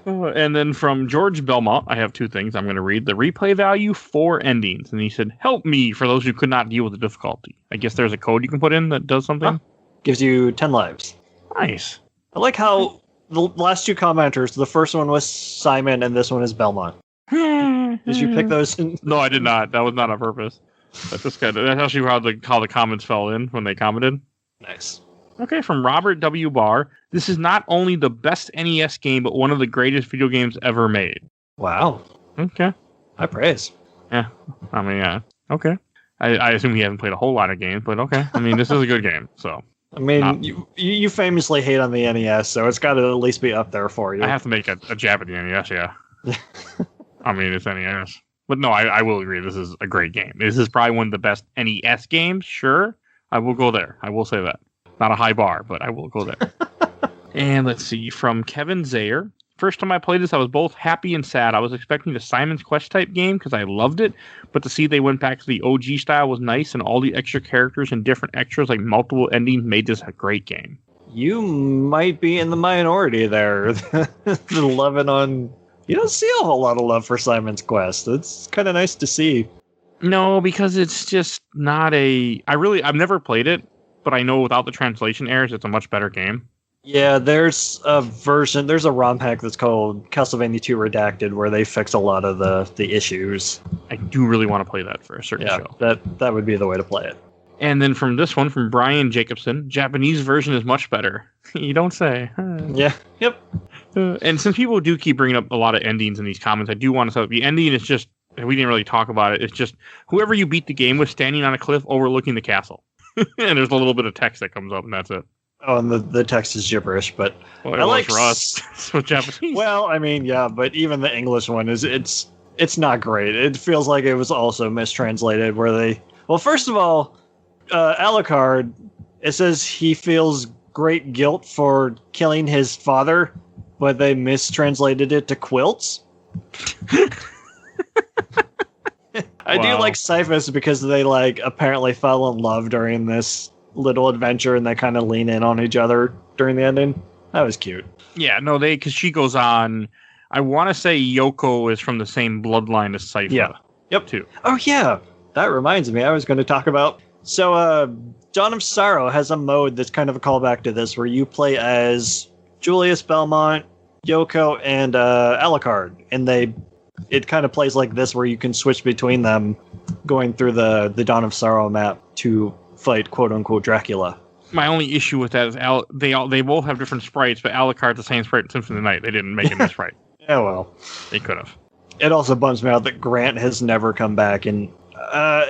And then from George Belmont, I have 2 things I'm going to read. The replay value, 4 endings. And he said, help me for those who could not deal with the difficulty. I guess there's a code you can put in that does something? Gives you 10 lives. Nice. I like how the last 2 commenters, the first one was Simon and this one is Belmont. Did you pick those? No, I did not. That was not on purpose. That's actually how the comments fell in when they commented. Nice. Okay, from Robert W. Barr. This is not only the best NES game, but one of the greatest video games ever made. Wow. Okay. High praise. Yeah. Yeah. Okay. I assume he hasn't played a whole lot of games, but okay. This is a good game, so. You famously hate on the NES, so it's got to at least be up there for you. I have to make a jab at the NES, yeah. It's NES. But no, I will agree. This is a great game. This is probably one of the best NES games, sure. I will go there. I will say that. Not a high bar, but I will go there. And let's see, from Kevin Zayer. First time I played this, I was both happy and sad. I was expecting the Simon's Quest type game because I loved it, but to see they went back to the OG style was nice, and all the extra characters and different extras, like multiple endings, made this a great game. You might be in the minority there. The loving on... You don't see a whole lot of love for Simon's Quest. It's kind of nice to see. No, because it's just not I've never played it, but I know without the translation errors, it's a much better game. Yeah, there's a ROM hack that's called Castlevania 2 Redacted where they fix a lot of the issues. I do really want to play that for a certain show. That would be the way to play it. And then from this one, from Brian Jacobson, Japanese version is much better. You don't say. Yeah, yep. And since people do keep bringing up a lot of endings in these comments, I do want to say the ending is just, we didn't really talk about it, it's just whoever you beat the game with standing on a cliff overlooking the castle. And there's a little bit of text that comes up, and that's it. Oh, and the text is gibberish, but I like for us. With Japanese. Well, yeah, but even the English one it's not great. It feels like it was also mistranslated. First of all, Alucard, it says he feels great guilt for killing his father, but they mistranslated it to quilts. I do like Cyphus because they apparently fell in love during this little adventure and they kind of lean in on each other during the ending. That was cute. Yeah, no, because she goes on. I want to say Yoko is from the same bloodline as Cypher. Yeah. Yep. Too. Oh, yeah. That reminds me. I was going to talk about. So, Dawn of Sorrow has a mode that's kind of a callback to this where you play as Julius Belmont, Yoko, and Alucard. And they it kind of plays like this, where you can switch between them, going through the Dawn of Sorrow map to fight quote unquote Dracula. My only issue with that is they both have different sprites, but Alucard's the same sprite in Symphony of the Night. They didn't make a new sprite. Yeah, well, they could have. It also bums me out that Grant has never come back, and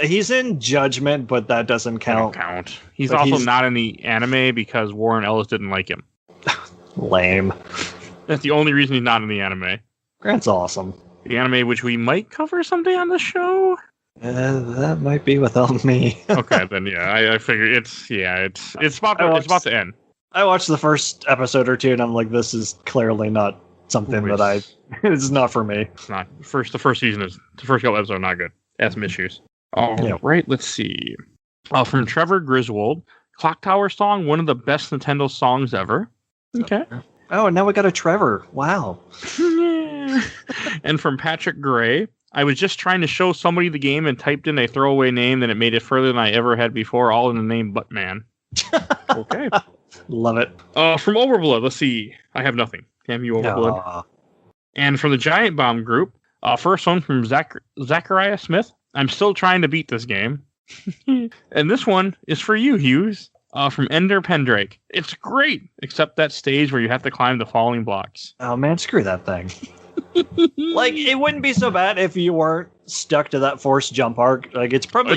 he's in Judgment, but that doesn't count. He's also not in the anime because Warren Ellis didn't like him. Lame. That's the only reason he's not in the anime. Grant's awesome. The anime, which we might cover someday on the show. That might be without me. Okay, then yeah, I figure it's about to end. I watched the first episode or two, and I'm like, this is clearly not something that it's not for me. It's not. The first couple episodes are not good. It has some issues. Right, let's see. From Trevor Griswold, Clock Tower song, one of the best Nintendo songs ever. Okay. Oh, and now we got a Trevor. Wow. Yeah. And from Patrick Gray, I was just trying to show somebody the game and typed in a throwaway name, and it made it further than I ever had before, all in the name Buttman. Okay. Love it. From Overblood, let's see. I have nothing. Damn you, Overblood. And from the Giant Bomb group, first one from Zachariah Smith. I'm still trying to beat this game. And this one is for you, Hughes. From Ender Pendrake. It's great, except that stage where you have to climb the falling blocks. Oh man, screw that thing. Like, it wouldn't be so bad if you weren't stuck to that forced jump arc. Like, it's probably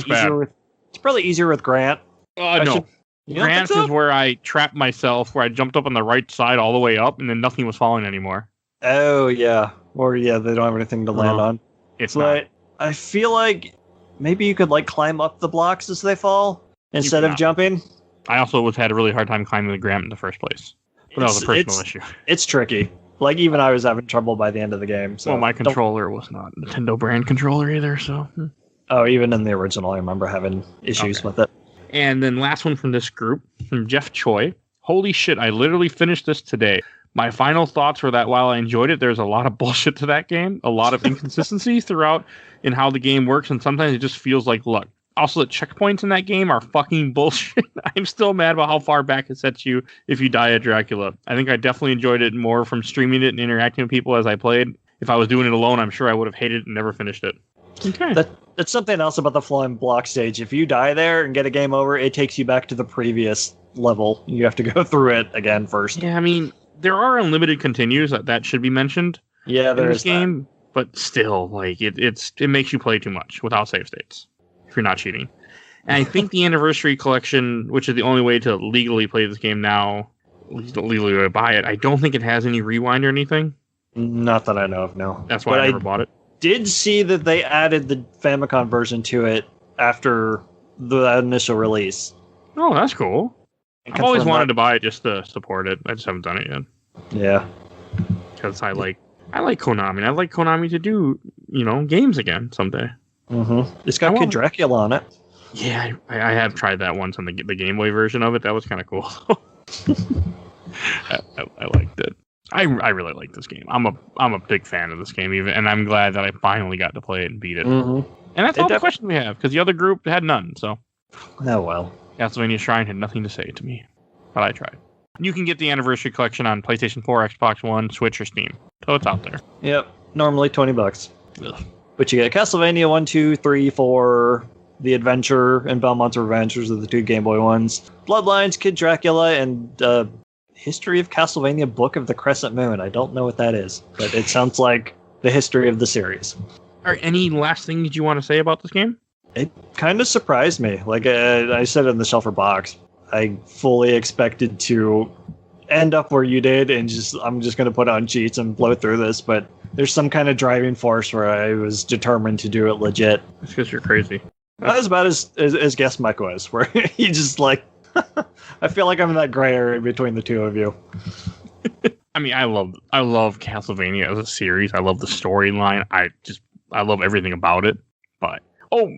easier with Grant. No. Grant is where I trapped myself, where I jumped up on the right side all the way up, and then nothing was falling anymore. Oh yeah, or yeah, they don't have anything to land on. It's but not. I feel like maybe you could like climb up the blocks as they fall instead of jumping. I also had a really hard time climbing the Grant in the first place. But that was a personal issue. It's tricky. Like, even I was having trouble by the end of the game. So. Well, my controller was not a Nintendo brand controller either, so... Oh, even in the original, I remember having issues with it. And then last one from this group, from Jeff Choi. Holy shit, I literally finished this today. My final thoughts were that while I enjoyed it, there's a lot of bullshit to that game. A lot of inconsistencies throughout in how the game works, and sometimes it just feels like luck. Also, the checkpoints in that game are fucking bullshit. I'm still mad about how far back it sets you if you die at Dracula. I think I definitely enjoyed it more from streaming it and interacting with people as I played. If I was doing it alone, I'm sure I would have hated it and never finished it. Okay. That's something else about the flying block stage. If you die there and get a game over, it takes you back to the previous level. You have to go through it again first. Yeah, I mean, there are unlimited continues that should be mentioned. Yeah, there is game, but still, like it makes you play too much without save states. If you're not cheating. And I think the Anniversary Collection, which is the only way to legally play this game now, legally buy it, I don't think it has any rewind or anything. Not that I know of, no. That's why I never bought it. Did see that they added the Famicom version to it after the initial release. Oh, that's cool. I've always wanted to buy it just to support it. I just haven't done it yet. Yeah. Because I like Konami. I'd like Konami to do, games again someday. Mm-hmm. It's got Kid Dracula on it. Yeah, I have tried that once on the Game Boy version of it. That was kind of cool. I liked it. I really like this game. I'm a big fan of this game, and I'm glad that I finally got to play it and beat it. Mm-hmm. And that's all the questions we have, because the other group had none. So, oh well. Castlevania Shrine had nothing to say to me, but I tried. You can get the Anniversary Collection on PlayStation 4, Xbox One, Switch, or Steam. So it's out there. Yep, normally $20. Ugh. But you get Castlevania 1, 2, 3, 4, The Adventure, and Belmont's Revenge are the two Game Boy ones. Bloodlines, Kid Dracula, and History of Castlevania Book of the Crescent Moon. I don't know what that is, but it sounds like the history of the series. Are any last things you want to say about this game? It kind of surprised me. Like I said in the Shelfer box, I fully expected to end up where you did, and I'm just going to put on cheats and blow through this, but there's some kind of driving force where I was determined to do it legit. It's because you're crazy. Not as bad as Guest Mike was, where he just like, I feel like I'm in that gray area between the two of you. I mean, I love Castlevania as a series. I love the storyline. I love everything about it. But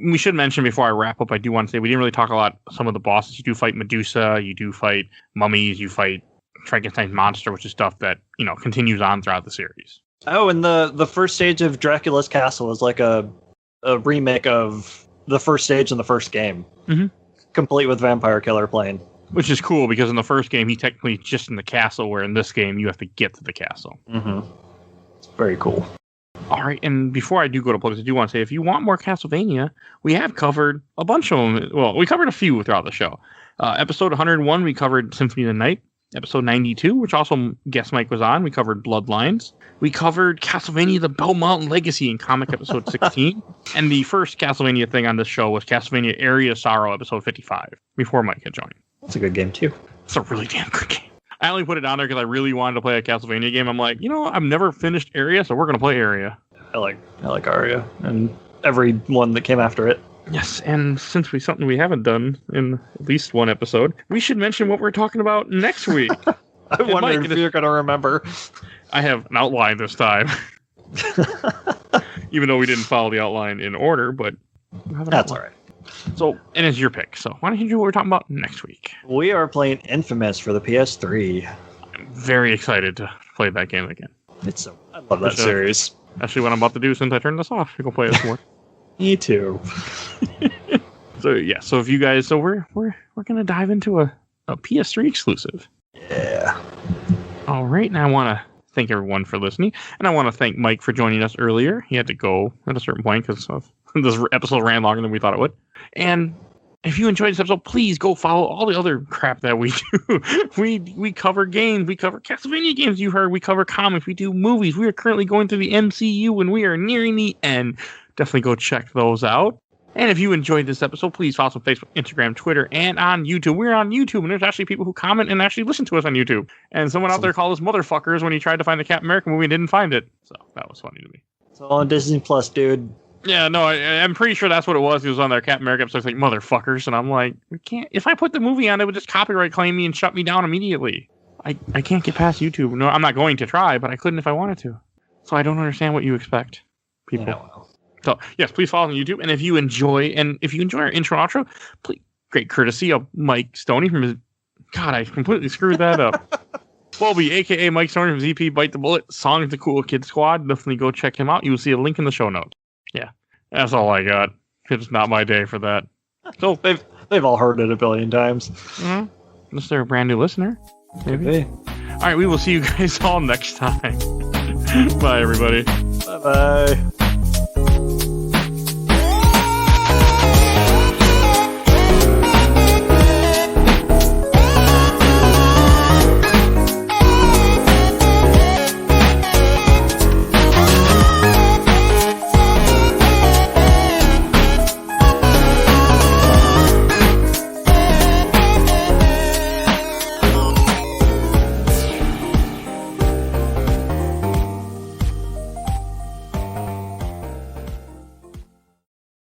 we should mention before I wrap up, I do want to say we didn't really talk a lot. Some of the bosses, you do fight Medusa, you do fight mummies, you fight Frankenstein's monster, which is stuff that continues on throughout the series. Oh, and the first stage of Dracula's Castle is like a remake of the first stage in the first game. Mm-hmm. Complete with Vampire Killer playing. Which is cool, because in the first game, he's technically just in the castle, where in this game, you have to get to the castle. Mm-hmm. It's very cool. All right, and before I do go to plugs, I do want to say if you want more Castlevania, we have covered a bunch of them. Well, we covered a few throughout the show. Episode 101, we covered Symphony of the Night. Episode 92, which also guest Mike was on, we covered Bloodlines. We covered Castlevania: The Bell Mountain Legacy in comic episode 16. And the first Castlevania thing on this show was Castlevania Area of Sorrow episode 55, before Mike had joined. That's a good game, too. It's a really damn good game. I only put it on there because I really wanted to play a Castlevania game. I'm like, I've never finished Area, so we're going to play Area. I like Aria and every one that came after it. Yes, and since something we haven't done in at least one episode, we should mention what we're talking about next week. I wonder if you're going to remember. I have an outline this time. Even though we didn't follow the outline in order, but that's all right. So, and it's your pick. So why don't you do what we're talking about next week? We are playing Infamous for the PS3. I'm very excited to play that game again. I love that series. Actually, what I'm about to do since I turned this off, we can play this more. Me too. So if you guys, we're gonna dive into a PS3 exclusive. Yeah. All right, and I want to thank everyone for listening, and I want to thank Mike for joining us earlier. He had to go at a certain point because this episode ran longer than we thought it would. And if you enjoyed this episode, please go follow all the other crap that we do. We cover games, we cover Castlevania games you heard, we cover comics, we do movies. We are currently going through the MCU and we are nearing the end. Definitely go check those out. And if you enjoyed this episode, please follow us on Facebook, Instagram, Twitter, and on YouTube. We're on YouTube, and there's actually people who comment and actually listen to us on YouTube. And someone out there called us motherfuckers when he tried to find the Captain America movie and didn't find it. So that was funny to me. It's all on Disney Plus, dude. Yeah, no, I'm pretty sure that's what it was. He was on their Captain America episode, like, motherfuckers. And I'm like, we can't. If I put the movie on, it would just copyright claim me and shut me down immediately. I can't get past YouTube. No, I'm not going to try, but I couldn't if I wanted to. So I don't understand what you expect, people. Yeah, well. So, yes, please follow us on YouTube. And if you enjoy our intro and outro, please, great courtesy of Mike Stoney from his... God, I completely screwed that up. Bobby, a.k.a. Mike Stoney from ZP Bite the Bullet, Songs the Cool Kid Squad. Definitely go check him out. You will see a link in the show notes. Yeah, that's all I got. It's not my day for that. So They've all heard it a billion times. Mm-hmm. Unless they're a brand new listener. Maybe. All right, we will see you guys all next time. Bye, everybody. Bye-bye.